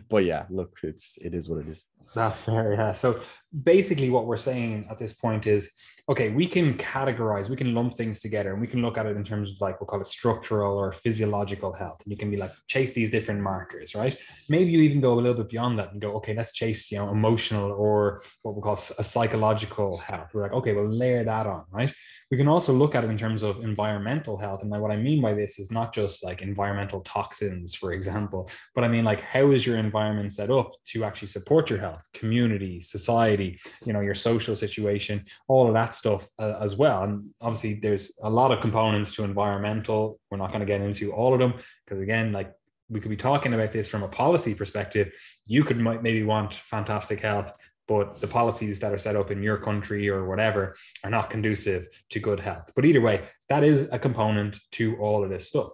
But yeah, look, it is what it is. That's fair. Yeah. So basically what we're saying at this point is, okay, we can categorize, we can lump things together, and we can look at it in terms of, like, we'll call it structural or physiological health. And you can be like, chase these different markers, right? Maybe you even go a little bit beyond that and go, okay, let's chase, you know, emotional or what we call a psychological health. We're like, okay, we'll layer that on, right? We can also look at it in terms of environmental health. And what I mean by this is not just like environmental toxins, for example, but I mean, like, how is your environment set up to actually support your health, community, society, you know, your social situation, all of that stuff as well. And obviously there's a lot of components to environmental. We're not going to get into all of them because, again, like, we could be talking about this from a policy perspective. You could maybe want fantastic health, but the policies that are set up in your country or whatever are not conducive to good health. But either way, that is a component to all of this stuff.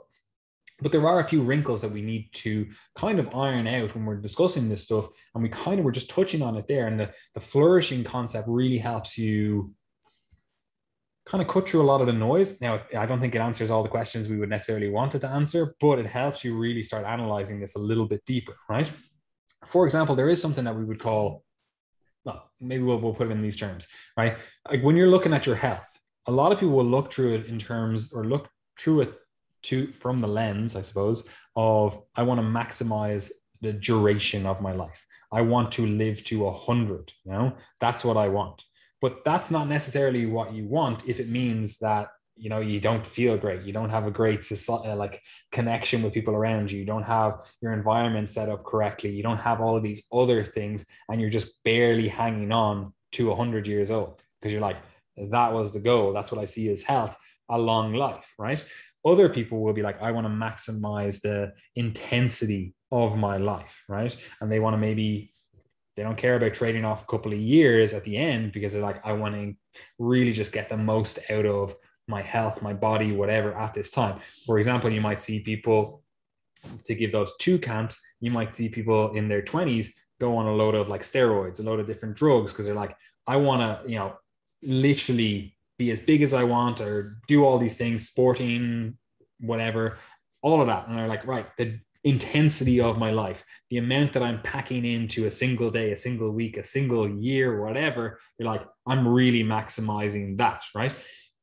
But there are a few wrinkles that we need to kind of iron out when we're discussing this stuff. And we kind of were just touching on it there. And the flourishing concept really helps you kind of cut through a lot of the noise. Now, I don't think it answers all the questions we would necessarily want it to answer, but it helps you really start analyzing this a little bit deeper, right? For example, there is something that we would call, well, maybe we'll put it in these terms, right? Like, when you're looking at your health, a lot of people will look through it in terms, or look through it from the lens, I suppose, of, I want to maximize the duration of my life. I want to live to 100, you know, that's what I want. But that's not necessarily what you want if it means that, you know, you don't feel great, you don't have a great like connection with people around you, you don't have your environment set up correctly, you don't have all of these other things, and you're just barely hanging on to 100 years old because you're like, that was the goal, that's what I see as health, a long life, right? Other people will be like, I want to maximize the intensity of my life, right? And they want to maybe, they don't care about trading off a couple of years at the end because they're like, I want to really just get the most out of my health, my body, whatever at this time. For example, you might see people, to give those two camps, you might see people in their 20s go on a load of like steroids, a load of different drugs, because they're like, I want to, you know, literally be as big as I want or do all these things, sporting, whatever, all of that. And they're like, right, the intensity of my life, the amount that I'm packing into a single day, a single week, a single year, whatever, you're like, I'm really maximizing that, right?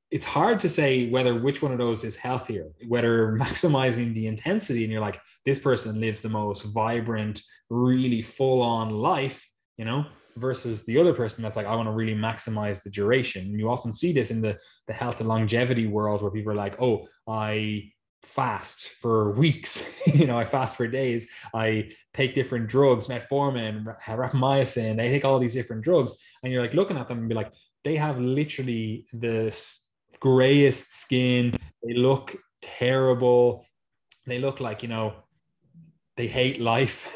It's hard to say whether which one of those is healthier, whether maximizing the intensity and you're like, this person lives the most vibrant, really full on life, you know, versus the other person that's like, I want to really maximize the duration. And you often see this in the health and longevity world where people are like, oh, I fast for weeks, you know, I fast for days, I take different drugs, metformin, rapamycin, they take all these different drugs. And you're like looking at them and be like, they have literally this grayest skin, they look terrible, they look like, you know, they hate life.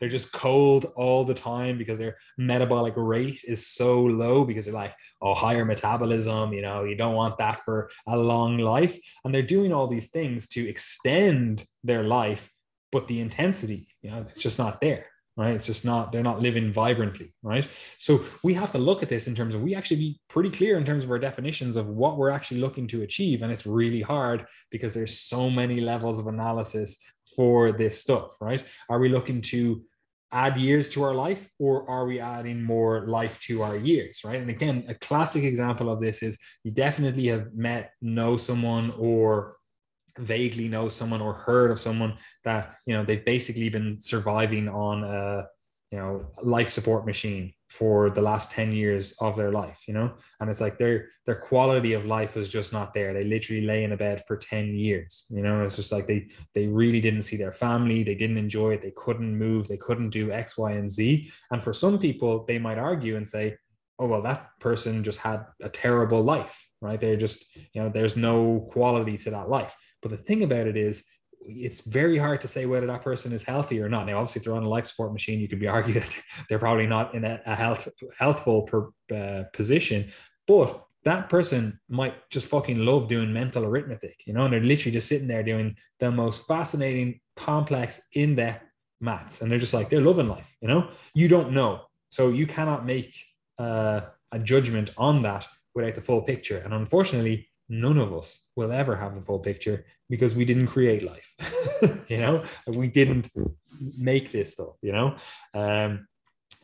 They're just cold all the time because their metabolic rate is so low because they're like, oh, higher metabolism, you know, you don't want that for a long life. And they're doing all these things to extend their life, but the intensity, you know, it's just not there, right? It's just not, they're not living vibrantly, right? So we have to look at this in terms of, we actually be pretty clear in terms of our definitions of what we're actually looking to achieve. And it's really hard because there's so many levels of analysis for this stuff, right? Are we looking to add years to our life, or are we adding more life to our years, right? And again, a classic example of this is you definitely have know someone or vaguely know someone or heard of someone that, you know, they've basically been surviving on a, you know, life support machine for the last 10 years of their life, you know, and it's like their quality of life was just not there. They literally lay in a bed for 10 years, you know. It's just like they really didn't see their family, they didn't enjoy it, they couldn't move, they couldn't do X, Y, and Z. And for some people, they might argue and say, oh, well, that person just had a terrible life, right? They're just, you know, there's no quality to that life. But the thing about it is, it's very hard to say whether that person is healthy or not. Now, obviously, if they're on a life support machine, you could be argued that they're probably not in a healthful position. But that person might just fucking love doing mental arithmetic, you know, and they're literally just sitting there doing the most fascinating, complex, in-depth maths. And they're just like, they're loving life, you know? You don't know. So you cannot make a judgment on that without the full picture. And unfortunately, none of us will ever have the full picture because we didn't create life. You know, we didn't make this stuff, you know. But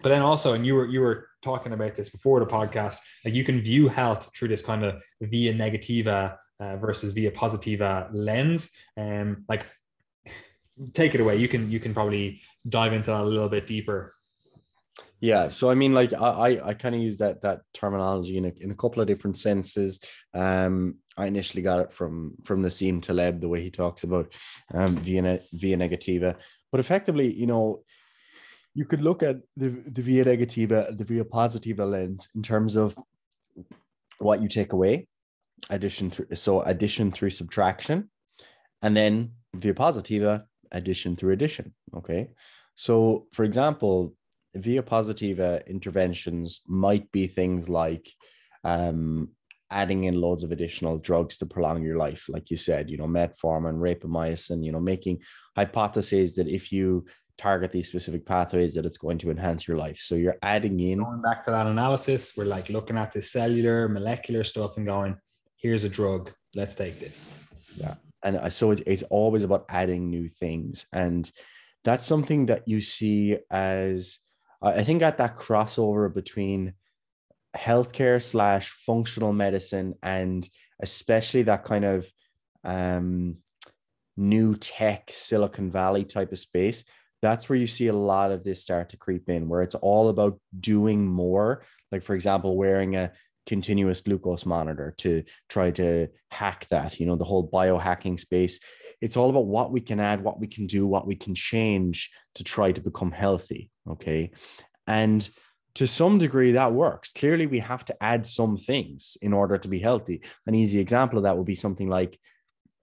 then also, and you were talking about this before the podcast, like you can view health through this kind of via negativa versus via positiva lens. Like, take it away. You can probably dive into that a little bit deeper. Yeah, so I mean, like I kind of use that terminology in a couple of different senses. I initially got it from Nassim Taleb, the way he talks about via negativa, but effectively, you know, you could look at the via negativa, the via positiva lens in terms of what you take away, addition through subtraction, and then via positiva, addition through addition. Okay, so for example, via positiva interventions might be things like adding in loads of additional drugs to prolong your life, like you said, you know, metformin, rapamycin, you know, making hypotheses that if you target these specific pathways that it's going to enhance your life. So you're adding in, going back to that analysis, we're like looking at the cellular molecular stuff and going, here's a drug, let's take this. Yeah. And so it's always about adding new things, and that's something that you see as, I think, at that crossover between healthcare / functional medicine, and especially that kind of new tech Silicon Valley type of space. That's where you see a lot of this start to creep in, where it's all about doing more. Like, for example, wearing a continuous glucose monitor to try to hack that, you know, the whole biohacking space. It's all about what we can add, what we can do, what we can change to try to become healthy. Okay. And to some degree that works. Clearly we have to add some things in order to be healthy. An easy example of that would be something like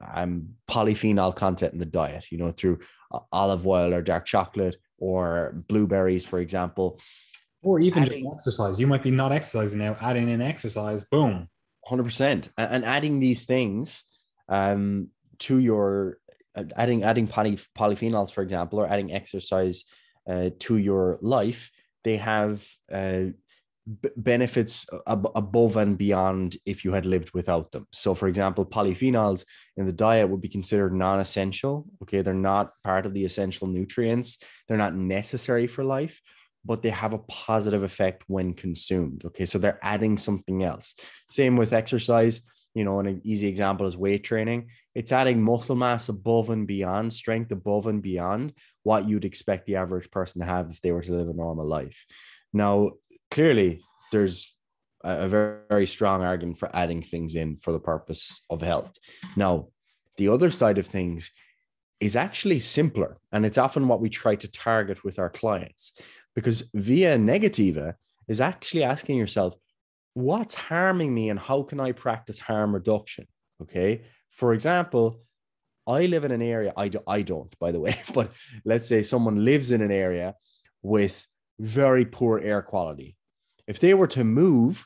polyphenol content in the diet, you know, through olive oil or dark chocolate or blueberries, for example. Or even just exercise. You might be not exercising now, adding in exercise, boom. 100%. And adding these things to your, adding polyphenols, for example, or adding exercise to your life, they have benefits above and beyond if you had lived without them. So, for example, polyphenols in the diet would be considered non-essential. Okay, they're not part of the essential nutrients. They're not necessary for life, but they have a positive effect when consumed. Okay, so they're adding something else. Same with exercise. You know, an easy example is weight training. It's adding muscle mass above and beyond, strength above and beyond what you'd expect the average person to have if they were to live a normal life. Now, clearly, there's a very, very strong argument for adding things in for the purpose of health. Now, the other side of things is actually simpler, and it's often what we try to target with our clients, because via negativa is actually asking yourself, what's harming me and how can I practice harm reduction? Okay. For example, I live in an area, I don't, by the way, but let's say someone lives in an area with very poor air quality. If they were to move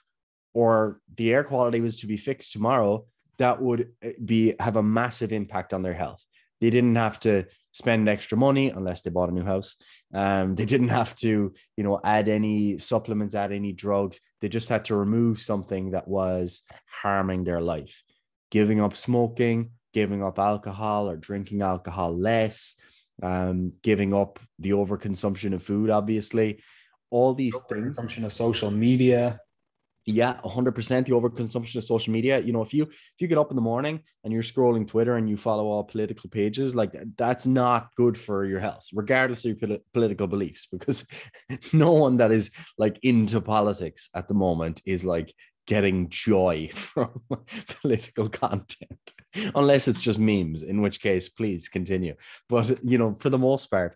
or the air quality was to be fixed tomorrow, that would have a massive impact on their health. They didn't have to spend extra money unless they bought a new house. They didn't have to, you know, add any supplements, add any drugs. They just had to remove something that was harming their life. Giving up smoking, giving up alcohol or drinking alcohol less, giving up the overconsumption of food, obviously. All these things. Consumption of social media. Yeah, 100%. The overconsumption of social media. You know, if you get up in the morning and you're scrolling Twitter and you follow all political pages, like that's not good for your health, regardless of your political beliefs, because no one that is like into politics at the moment is like getting joy from political content, unless it's just memes, in which case, please continue. But you know, for the most part,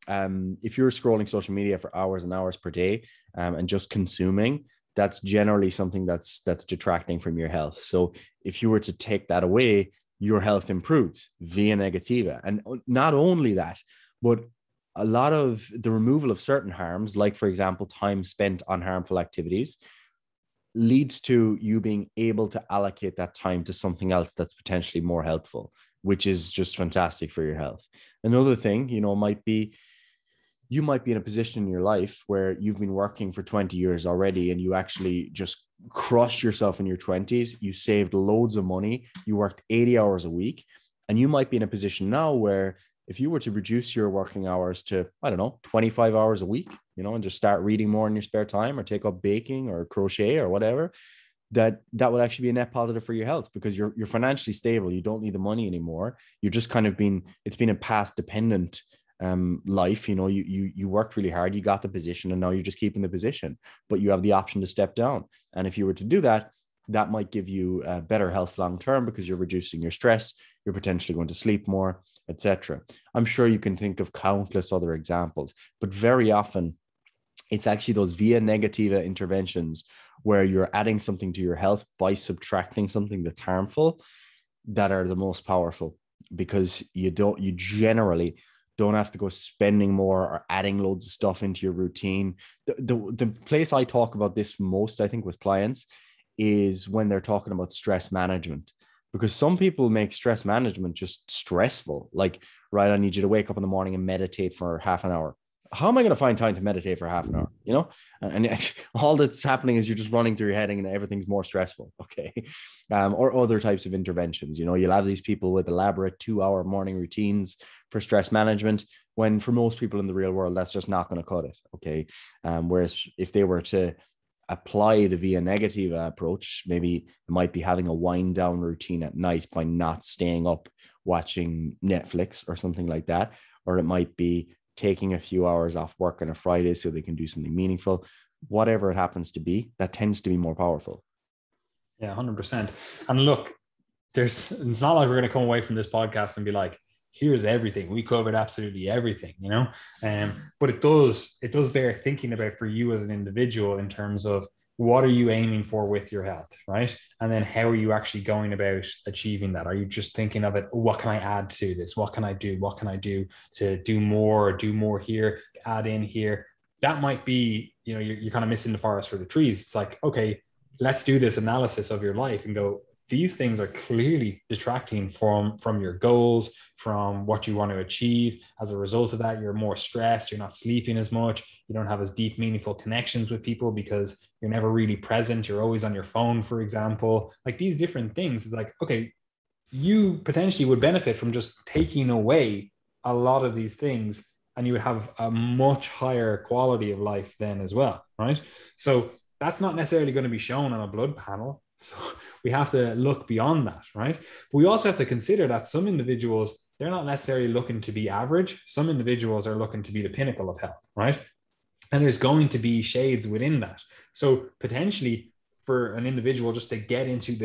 if you're scrolling social media for hours and hours per day, and just consuming, that's generally something that's detracting from your health. So if you were to take that away, your health improves via negativa. And not only that, but a lot of the removal of certain harms, like for example, time spent on harmful activities, leads to you being able to allocate that time to something else that's potentially more healthful, which is just fantastic for your health. Another thing, you know, might be you might be in a position in your life where you've been working for 20 years already and you actually just crushed yourself in your 20s. You saved loads of money. You worked 80 hours a week. And you might be in a position now where if you were to reduce your working hours to, I don't know, 25 hours a week, you know, and just start reading more in your spare time or take up baking or crochet or whatever, that would actually be a net positive for your health because you're financially stable. You don't need the money anymore. You're just kind of it's been a path dependent life. You know, you worked really hard, you got the position, and now you're just keeping the position, but you have the option to step down. And if you were to do that, that might give you better health long term because you're reducing your stress, you're potentially going to sleep more, etc. I'm sure you can think of countless other examples, but very often it's actually those via negativa interventions where you're adding something to your health by subtracting something that's harmful that are the most powerful, because you generally don't have to go spending more or adding loads of stuff into your routine. The place I talk about this most, I think, with clients is when they're talking about stress management, because some people make stress management just stressful. Like, right, I need you to wake up in the morning and meditate for half an hour. How am I going to find time to meditate for half an hour? You know, and all that's happening is you're just running through your head and everything's more stressful. Okay. Or other types of interventions. You know, you'll have these people with elaborate 2-hour morning routines for stress management, when for most people in the real world, that's just not going to cut it. Okay. Whereas if they were to apply the via negativa approach, maybe it might be having a wind down routine at night by not staying up watching Netflix or something like that. Or it might be taking a few hours off work on a Friday so they can do something meaningful. Whatever it happens to be, that tends to be more powerful. Yeah, 100%. And look, it's not like we're going to come away from this podcast and be like, here's everything. We covered absolutely everything, you know? But it does bear thinking about for you as an individual in terms of what are you aiming for with your health, right? And then how are you actually going about achieving that? Are you just thinking of it, what can I add to this? What can I do? What can I do to do more here, add in here? That might be, you know, you're kind of missing the forest for the trees. It's like, okay, let's do this analysis of your life and go, these things are clearly detracting from your goals, from what you want to achieve. As a result of that, you're more stressed, you're not sleeping as much, you don't have as deep, meaningful connections with people because you're never really present, you're always on your phone, for example. Like these different things, it's like, okay, you potentially would benefit from just taking away a lot of these things and you would have a much higher quality of life then as well, right? So that's not necessarily going to be shown on a blood panel. So we have to look beyond that, right? But we also have to consider that some individuals, they're not necessarily looking to be average. Some individuals are looking to be the pinnacle of health, right? And there's going to be shades within that. So potentially for an individual just to get into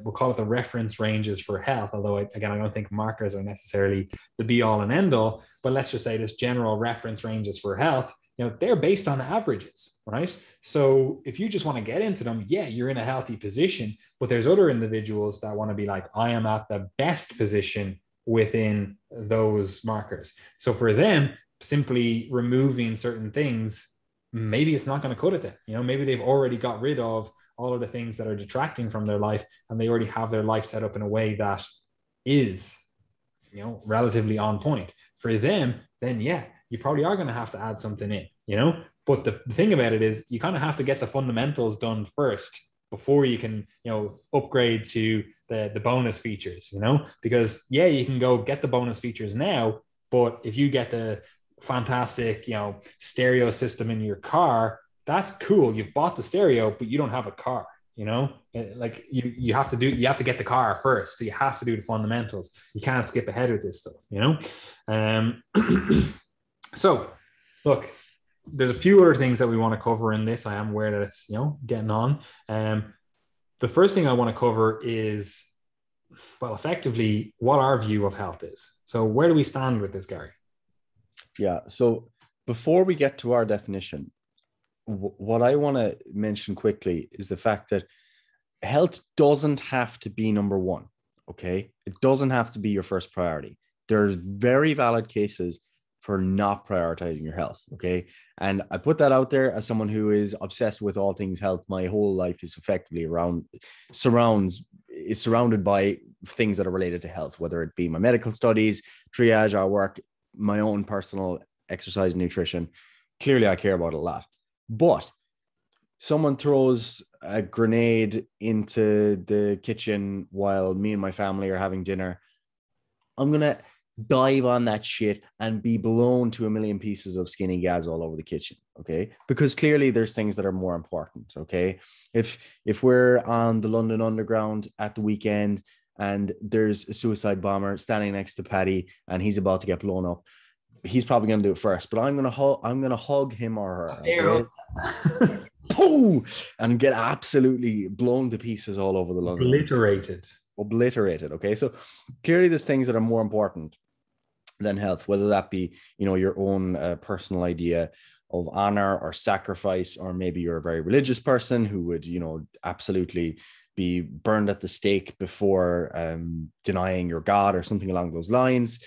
we'll call it the reference ranges for health, although again, I don't think markers are necessarily the be all and end all, but let's just say this general reference ranges for health, you know, they're based on averages, right? So if you just want to get into them, yeah, you're in a healthy position, but there's other individuals that want to be like, I am at the best position within those markers. So for them, simply removing certain things, maybe it's not going to cut it then. You know, maybe they've already got rid of all of the things that are detracting from their life and they already have their life set up in a way that is, you know, relatively on point. For them, then yeah, you probably are going to have to add something in, you know, but the thing about it is you kind of have to get the fundamentals done first before you can, you know, upgrade to the bonus features, you know, because yeah, you can go get the bonus features now, but if you get the fantastic, you know, stereo system in your car, that's cool. You've bought the stereo, but you don't have a car. Like you have to get the car first. So you have to do the fundamentals. You can't skip ahead with this stuff. So look, there's a few other things that we want to cover in this. I am aware that it's, getting on. The first thing I want to cover is, well, effectively what our view of health is. So where do we stand with this, Gary? Yeah. So before we get to our definition, what I want to mention quickly is the fact that health doesn't have to be number one. Okay. It doesn't have to be your first priority. There's very valid cases for not prioritizing your health. Okay. And I put that out there as someone who is obsessed with all things health. My whole life is effectively surrounded by things that are related to health, whether it be my medical studies, triage, our work, my own personal exercise and nutrition. Clearly, I care about it a lot. But someone throws a grenade into the kitchen while me and my family are having dinner, I'm going to dive on that shit and be blown to a million pieces of skinny gas all over the kitchen. Okay. Because clearly there's things that are more important. Okay. If we're on the London Underground at the weekend and there's a suicide bomber standing next to Paddy and he's about to get blown up, he's probably going to do it first, but I'm going to hug him or her. Okay? Pooh! And get absolutely blown to pieces all over the London. Obliterated. Okay. So clearly there's things that are more important than health, whether that be, your own personal idea of honor or sacrifice, or maybe you're a very religious person who would, absolutely be burned at the stake before denying your God or something along those lines.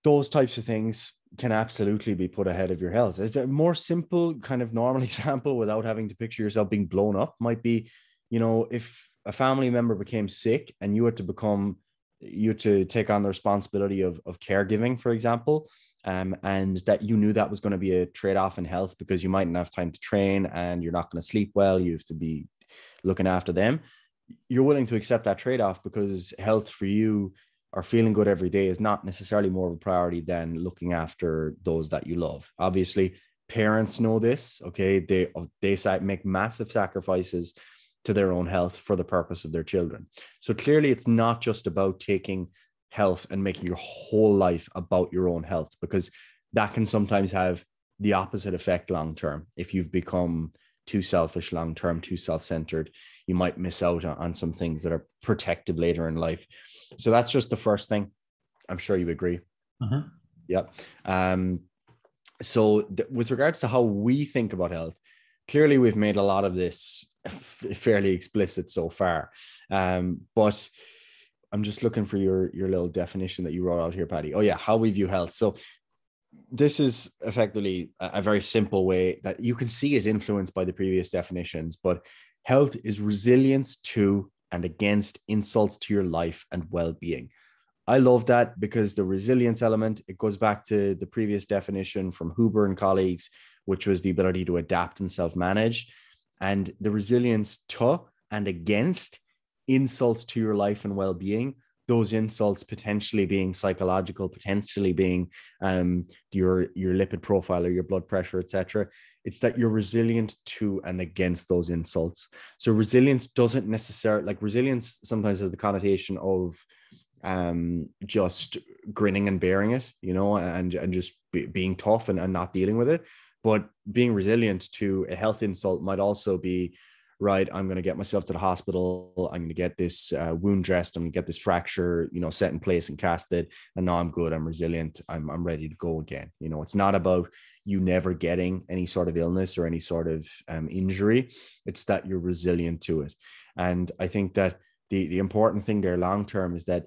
Those types of things can absolutely be put ahead of your health. A more simple kind of normal example without having to picture yourself being blown up might be, if a family member became sick and you had to take on the responsibility of caregiving, for example, and that you knew that was going to be a trade-off in health because you mightn't have time to train and you're not going to sleep well. You have to be looking after them. You're willing to accept that trade-off because health for you or feeling good every day is not necessarily more of a priority than looking after those that you love. Obviously, parents know this. Okay. They make massive sacrifices to their own health for the purpose of their children. So clearly it's not just about taking health and making your whole life about your own health, because that can sometimes have the opposite effect long-term. If you've become too selfish long-term, too self-centered, you might miss out on some things that are protective later in life. So that's just the first thing. I'm sure you agree. Uh-huh. Yep. So with regards to how we think about health, clearly we've made a lot of this fairly explicit so far. But I'm just looking for your little definition that you wrote out here, Paddy. Oh yeah, how we view health. So this is effectively a very simple way that you can see is influenced by the previous definitions, but health is resilience to and against insults to your life and well-being. I love that because the resilience element, it goes back to the previous definition from Huber and colleagues, which was the ability to adapt and self-manage. And the resilience to and against insults to your life and well-being, those insults potentially being psychological, potentially being your lipid profile or your blood pressure, etc. It's that you're resilient to and against those insults. So resilience doesn't necessarily, like resilience sometimes has the connotation of just grinning and bearing it, and just being tough and not dealing with it. But being resilient to a health insult might also be, right, I'm going to get myself to the hospital. I'm going to get this wound dressed. I'm going to get this fracture, set in place and casted. And now I'm good. I'm resilient. I'm ready to go again. It's not about you never getting any sort of illness or any sort of injury. It's that you're resilient to it. And I think that the important thing there long-term is that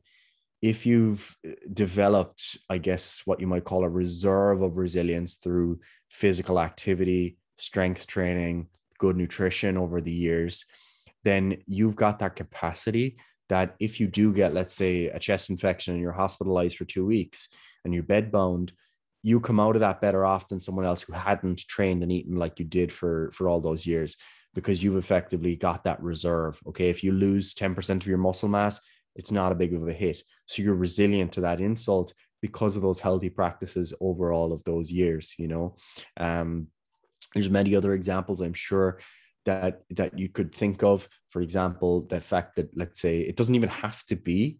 if you've developed, I guess, what you might call a reserve of resilience through physical activity, strength training, good nutrition over the years, then you've got that capacity that if you do get, let's say, a chest infection and you're hospitalized for 2 weeks and you're bedbound, you come out of that better off than someone else who hadn't trained and eaten like you did for all those years, because you've effectively got that reserve. Okay. If you lose 10% of your muscle mass, it's not a big of a hit. So you're resilient to that insult because of those healthy practices over all of those years, There's many other examples, I'm sure, that you could think of. For example, the fact that, let's say, it doesn't even have to be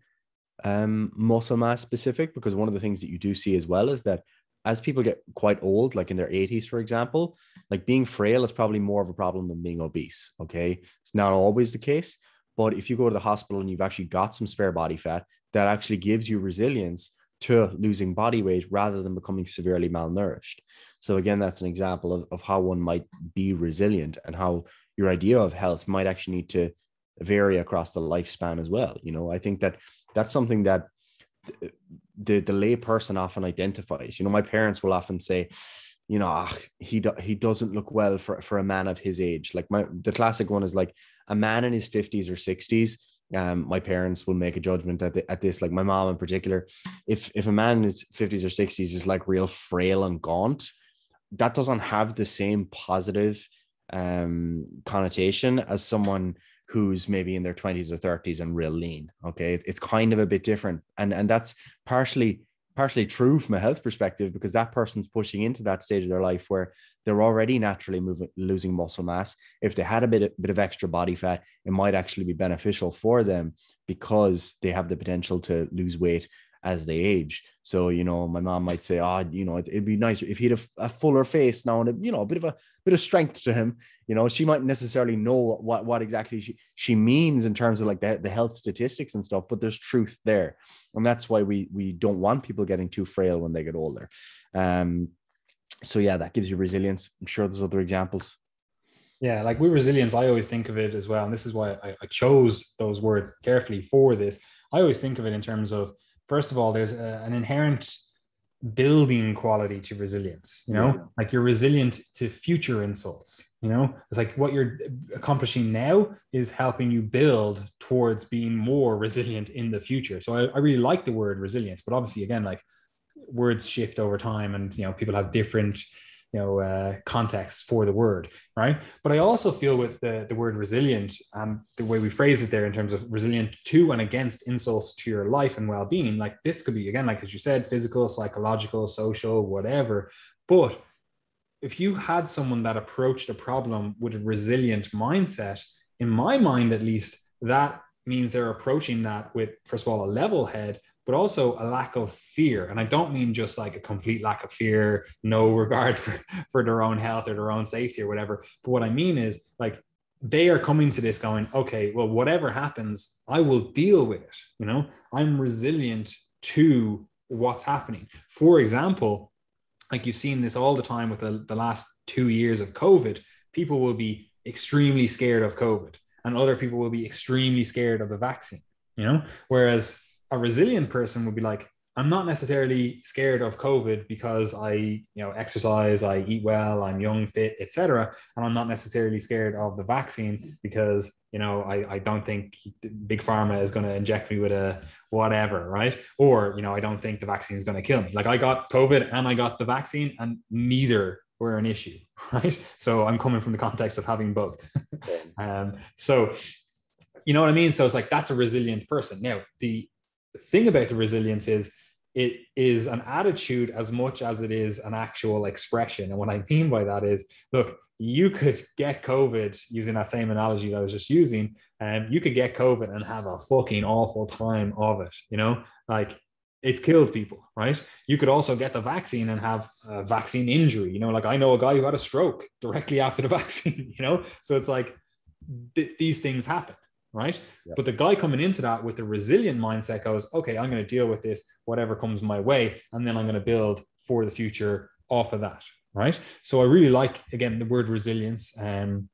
muscle mass specific, because one of the things that you do see as well is that as people get quite old, like in their 80s, for example, like being frail is probably more of a problem than being obese. Okay. It's not always the case, but if you go to the hospital and you've actually got some spare body fat, that actually gives you resilience to losing body weight rather than becoming severely malnourished. So again, that's an example of how one might be resilient, and how your idea of health might actually need to vary across the lifespan as well. You know, I think that that's something that the lay person often identifies. You know, my parents will often say, you know, he doesn't look well for a man of his age. Like the classic one is like a man in his 50s or 60s. My parents will make a judgment at this, like my mom in particular. If a man in his 50s or 60s is like real frail and gaunt, that doesn't have the same positive connotation as someone who's maybe in their 20s or 30s and real lean. Okay. It's kind of a bit different. And that's partially true from a health perspective, because that person's pushing into that stage of their life where they're already naturally losing muscle mass. If they had a bit of extra body fat, it might actually be beneficial for them, because they have the potential to lose weight as they age. So, you know, my mom might say, you know, it'd be nice if he had a fuller face now, and you know, a bit of strength to him. You know, she might necessarily know what exactly she means in terms of like the health statistics and stuff, but there's truth there. And that's why we don't want people getting too frail when they get older. So yeah, that gives you resilience. I'm sure there's other examples. Yeah, like with resilience, I always think of it as well, and this is why I chose those words carefully for this. I always think of it in terms of, first of all, there's an inherent building quality to resilience, you know, like you're resilient to future insults, you know, it's like what you're accomplishing now is helping you build towards being more resilient in the future. So I really like the word resilience, but obviously, again, like words shift over time, and, you know, people have different, you know, contexts for the word, right? But I also feel with the word resilient, and the way we phrase it there in terms of resilient to and against insults to your life and well-being, like this could be, again, like as you said, physical, psychological, social, whatever. But if you had someone that approached a problem with a resilient mindset, in my mind at least, that means they're approaching that with, first of all, a level head, but also a lack of fear. And I don't mean just like a complete lack of fear, no regard for their own health or their own safety or whatever. But what I mean is, like, they are coming to this going, okay, well, whatever happens, I will deal with it. You know, I'm resilient to what's happening. For example, like you've seen this all the time with the last 2 years of COVID, people will be extremely scared of COVID, and other people will be extremely scared of the vaccine, you know, whereas a resilient person would be like, I'm not necessarily scared of COVID because I, you know, exercise, I eat well, I'm young, fit, etc. And I'm not necessarily scared of the vaccine because, you know, I don't think big pharma is going to inject me with a whatever, right? Or, you know, I don't think the vaccine is going to kill me. Like I got COVID and I got the vaccine, and neither were an issue, right? So I'm coming from the context of having both. So, you know what I mean? So it's like, that's a resilient person. Now, the thing about the resilience is it is an attitude as much as it is an actual expression. And what I mean by that is, look, you could get COVID, using that same analogy that I was just using, and you could get COVID and have a fucking awful time of it, you know, like it's killed people, right? You could also get the vaccine and have a vaccine injury, you know, like I know a guy who had a stroke directly after the vaccine, you know, so it's like these things happen. Right. Yep. But the guy coming into that with the resilient mindset goes, okay, I'm going to deal with this, whatever comes my way. And then I'm going to build for the future off of that. Right. So I really like, again, the word resilience. And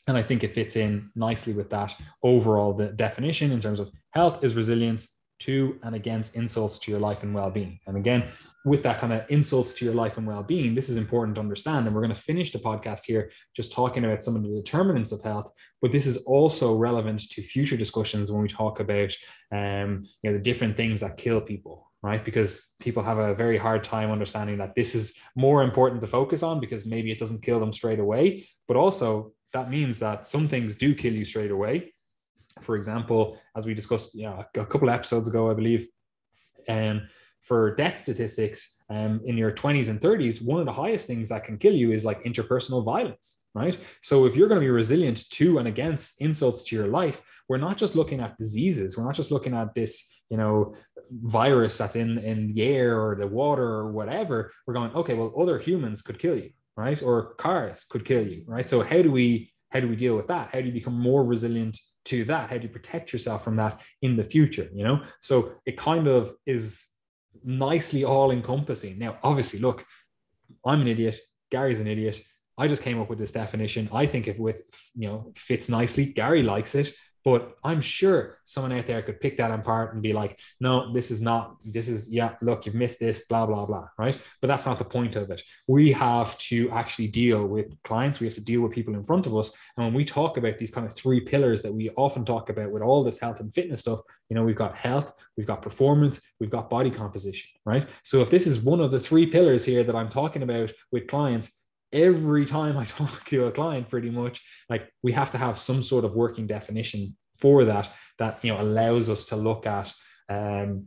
I think it fits in nicely with that overall, the definition in terms of health is resilience to and against insults to your life and well-being. And again, with that kind of insults to your life and well-being, this is important to understand. And we're going to finish the podcast here just talking about some of the determinants of health, but this is also relevant to future discussions when we talk about you know, the different things that kill people, right? Because people have a very hard time understanding that this is more important to focus on because maybe it doesn't kill them straight away, but also that means that some things do kill you straight away. For example, as we discussed, you know, a couple of episodes ago, I believe, for death statistics in your 20s and 30s, one of the highest things that can kill you is like interpersonal violence, right? So if you're going to be resilient to and against insults to your life, we're not just looking at diseases. We're not just looking at this, virus that's in the air or the water or whatever. We're going, okay, well, other humans could kill you, right? Or cars could kill you, right? So how do we deal with that? How do you become more resilient to that? How do you protect yourself from that in the future? So it kind of is nicely all encompassing. Now, obviously, look, I'm an idiot. Gary's an idiot. I just came up with this definition. I think it fits nicely. Gary likes it, but I'm sure someone out there could pick that apart and be like, no, look, you've missed this, blah, blah, blah, right? But that's not the point of it. We have to actually deal with clients. We have to deal with people in front of us. And when we talk about these kind of three pillars that we often talk about with all this health and fitness stuff, we've got health, we've got performance, we've got body composition, right? So if this is one of the three pillars here that I'm talking about with clients, every time I talk to a client, pretty much, like, we have to have some sort of working definition for that allows us to look at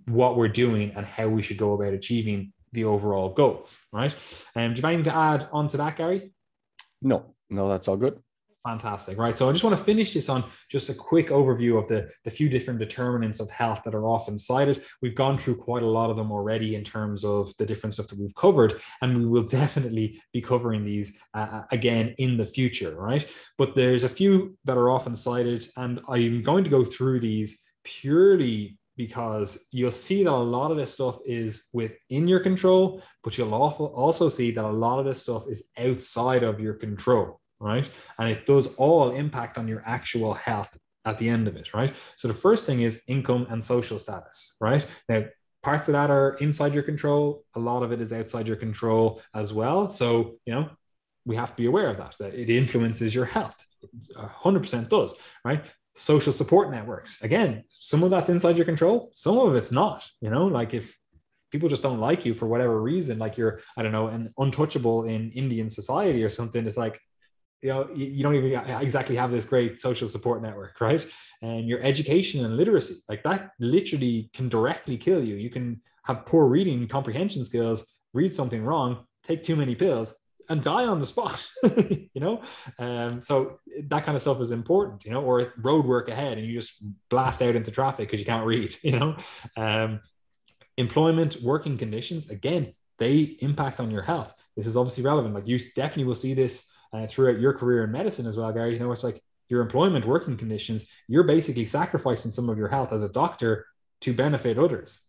what we're doing and how we should go about achieving the overall goals, right? Do you have anything to add on to that, Gary? No, that's all good. Fantastic. Right. So I just want to finish this on just a quick overview of the few different determinants of health that are often cited. We've gone through quite a lot of them already in terms of the different stuff that we've covered, and we will definitely be covering these again in the future. Right. But there's a few that are often cited, and I'm going to go through these purely because you'll see that a lot of this stuff is within your control, but you'll also see that a lot of this stuff is outside of your control. Right. And it does all impact on your actual health at the end of it. Right. So the first thing is income and social status. Right. Now, parts of that are inside your control. A lot of it is outside your control as well. So, we have to be aware of that it influences your health. It 100% does. Right. Social support networks. Again, some of that's inside your control. Some of it's not, like if people just don't like you for whatever reason, like you're, I don't know, an untouchable in Indian society or something. It's like, you don't even exactly have this great social support network, right? And your education and literacy, like that literally can directly kill you. You can have poor reading comprehension skills, read something wrong, take too many pills, and die on the spot, so that kind of stuff is important, or road work ahead and you just blast out into traffic because you can't read, employment, working conditions, again, they impact on your health. This is obviously relevant. Like you definitely will see this throughout your career in medicine as well, Gary. It's like your employment, working conditions, you're basically sacrificing some of your health as a doctor to benefit others,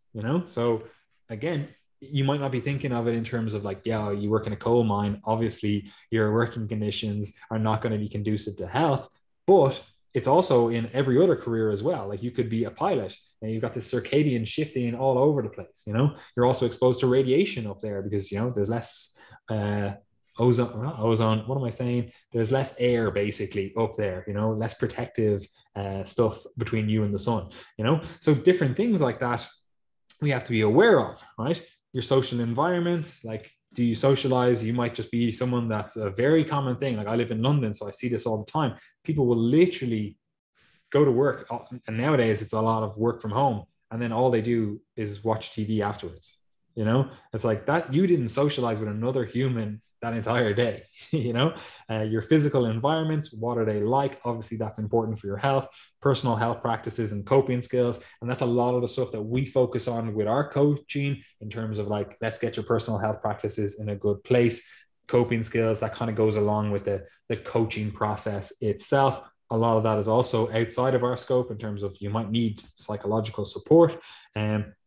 So again, you might not be thinking of it in terms of like, yeah, you work in a coal mine. Obviously, your working conditions are not going to be conducive to health, but it's also in every other career as well. Like you could be a pilot and you've got this circadian shifting all over the place. You're also exposed to radiation up there because, there's less ozone. What am I saying? There's less air basically up there, less protective stuff between you and the sun, so different things like that we have to be aware of, right? Your social environments, like, do you socialize? You might just be someone that's a very common thing. Like I live in London, so I see this all the time. People will literally go to work, and nowadays it's a lot of work from home, and then all they do is watch TV afterwards. It's like that you didn't socialize with another human that entire day. Your physical environments, what are they like? Obviously that's important for your health, personal health practices and coping skills. And that's a lot of the stuff that we focus on with our coaching in terms of like, let's get your personal health practices in a good place. Coping skills, that kind of goes along with the coaching process itself. A lot of that is also outside of our scope in terms of you might need psychological support.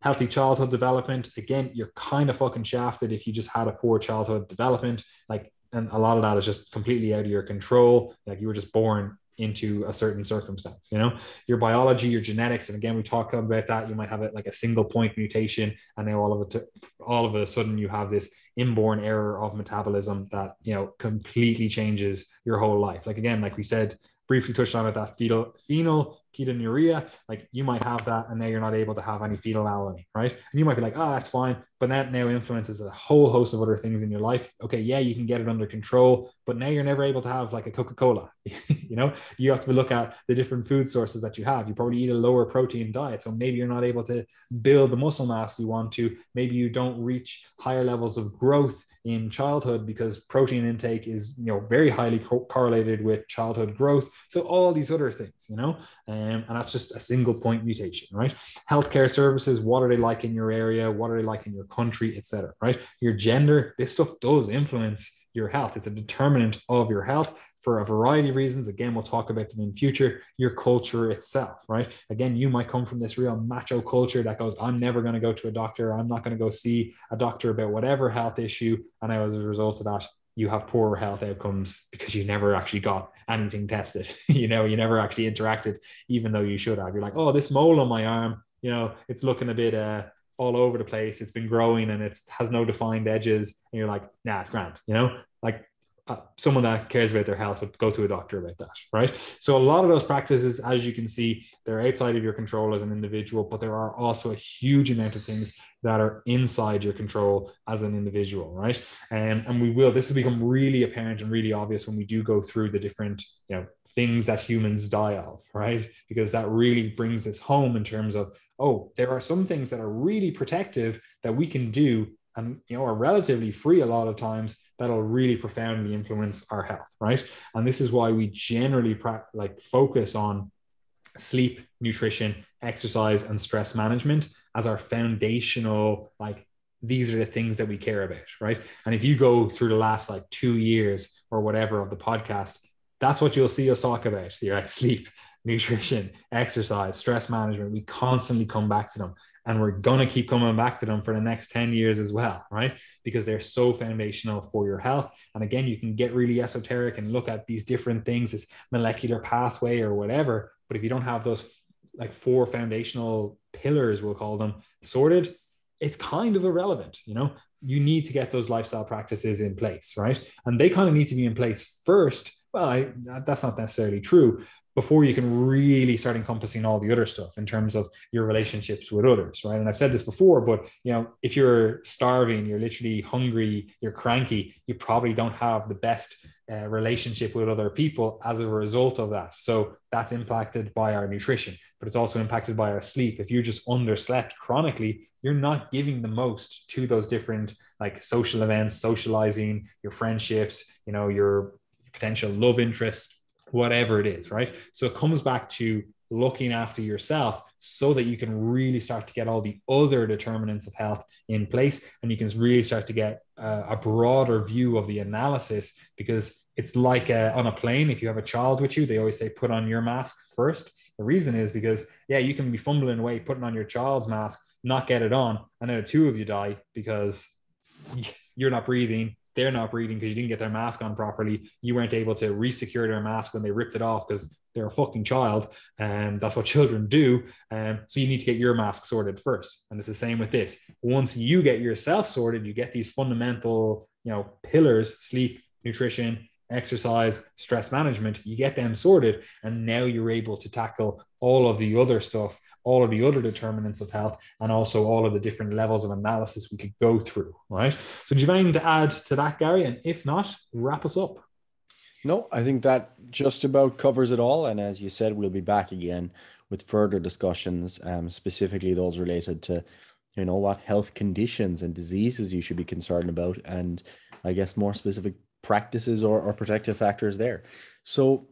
Healthy childhood development. Again, you're kind of fucking shafted if you just had a poor childhood development. And a lot of that is just completely out of your control. Like you were just born into a certain circumstance, your biology, your genetics. And again, we talked about that. You might have it like a single point mutation. And now all of a sudden you have this inborn error of metabolism that, completely changes your whole life. Like, again, like we said, briefly touched on it, that ketonuria, like you might have that and now you're not able to have any phenylalanine, right? And you might be like, oh, that's fine. But that now influences a whole host of other things in your life. Okay, yeah, you can get it under control, but now you're never able to have like a Coca-Cola. You know, you have to look at the different food sources that you have. You probably eat a lower protein diet. So maybe you're not able to build the muscle mass you want to. Maybe you don't reach higher levels of growth in childhood because protein intake is, you know, very highly correlated with childhood growth. So all these other things, you know, and that's just a single point mutation, right? Healthcare services, what are they like in your area? What are they like in your country, etc., right? Your gender, this stuff does influence your health. It's a determinant of your health for a variety of reasons. Again, we'll talk about them in future. Your culture itself, right? Again, you might come from this real macho culture that goes, I'm never going to go to a doctor. I'm not going to go see a doctor about whatever health issue. And as a result of that, you have poorer health outcomes because you never actually got anything tested. You know, you never actually interacted, even though you should have. You're like, oh, this mole on my arm, you know, it's looking a bit all over the place. It's been growing and it has no defined edges. And you're like, nah, it's grand. You know, like someone that cares about their health would go to a doctor about that, right? So a lot of those practices, as you can see, they're outside of your control as an individual, but there are also a huge amount of things that are inside your control as an individual, right? And this will become really apparent and really obvious when we do go through the different, you know, things that humans die of, right? Because that really brings this home in terms of, oh, there are some things that are really protective that we can do and, you know, are relatively free a lot of times that'll really profoundly influence our health, right? And this is why we generally focus on sleep, nutrition, exercise, and stress management as our foundational, like, these are the things that we care about, right? And if you go through the last 2 years or whatever of the podcast, that's what you'll see us talk about. You're like sleep, nutrition, exercise, stress management. We constantly come back to them, and we're going to keep coming back to them for the next 10 years as well, right? Because they're so foundational for your health. And again, you can get really esoteric and look at these different things, this molecular pathway or whatever. But if you don't have those 4 foundational pillars, we'll call them, sorted, it's kind of irrelevant. You know, you need to get those lifestyle practices in place, right? And they kind of need to be in place first. Well, that's not necessarily true, before you can really start encompassing all the other stuff in terms of your relationships with others, right? And I've said this before, but, you know, if you're starving, you're literally hungry, you're cranky, you probably don't have the best relationship with other people as a result of that. So that's impacted by our nutrition, but it's also impacted by our sleep. If you're just underslept chronically, you're not giving the most to those different social events, socializing, your friendships, you know, your potential love interest, whatever it is, right? So it comes back to looking after yourself so that you can really start to get all the other determinants of health in place, and you can really start to get a broader view of the analysis. Because it's like on a plane, if you have a child with you, they always say, put on your mask first. The reason is because, yeah, you can be fumbling away, putting on your child's mask, not get it on, and then the two of you die because you're not breathing, they're not breathing because you didn't get their mask on properly. You weren't able to re-secure their mask when they ripped it off because they're a fucking child, and that's what children do. So you need to get your mask sorted first. And it's the same with this. Once you get yourself sorted, you get these fundamental, pillars: sleep, nutrition, exercise, stress management. You get them sorted, and now you're able to tackle all of the other stuff, all of the other determinants of health, and also all of the different levels of analysis we could go through, right? So do you have anything to add to that, Gary? And if not, wrap us up. No, I think that just about covers it all. And as you said, we'll be back again with further discussions, specifically those related to, what health conditions and diseases you should be concerned about, and I guess more specific practices or protective factors there. So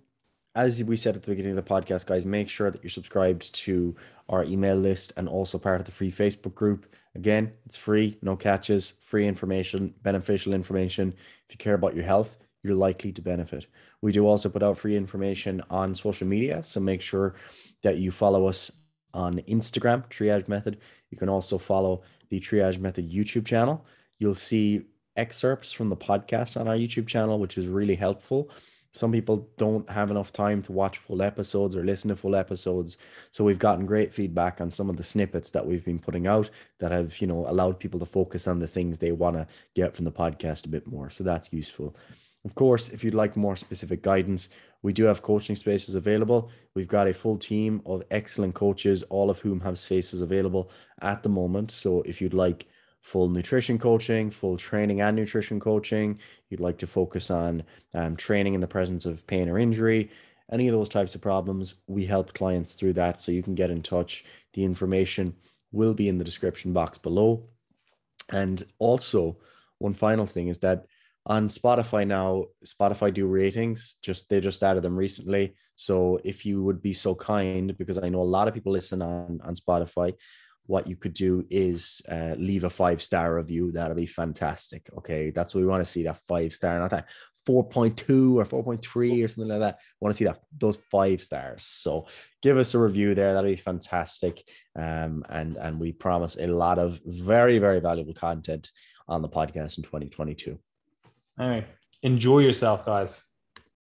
as we said at the beginning of the podcast, guys, make sure that you're subscribed to our email list and also part of the free Facebook group. Again, it's free, no catches, free information, beneficial information. If you care about your health, you're likely to benefit. We do also put out free information on social media, so make sure that you follow us on Instagram, Triage Method. You can also follow the Triage Method YouTube channel. You'll see excerpts from the podcast on our YouTube channel, which is really helpful. Some people don't have enough time to watch full episodes or listen to full episodes. So we've gotten great feedback on some of the snippets that we've been putting out that have, allowed people to focus on the things they want to get from the podcast a bit more. So that's useful. Of course, if you'd like more specific guidance, we do have coaching spaces available. We've got a full team of excellent coaches, all of whom have spaces available at the moment. So if you'd like full nutrition coaching, full training and nutrition coaching, you'd like to focus on training in the presence of pain or injury, any of those types of problems, we help clients through that. So you can get in touch. The information will be in the description box below. And also, one final thing is that on Spotify now, Spotify do ratings. They just added them recently. So if you would be so kind, because I know a lot of people listen on Spotify, what you could do is leave a 5-star review. That'll be fantastic. Okay, that's what we want to see, that 5-star, not that 4.2 or 4.3 or something like that. We want to see those 5 stars. So give us a review there. That'll be fantastic. And we promise a lot of very, very valuable content on the podcast in 2022. All right. Enjoy yourself, guys.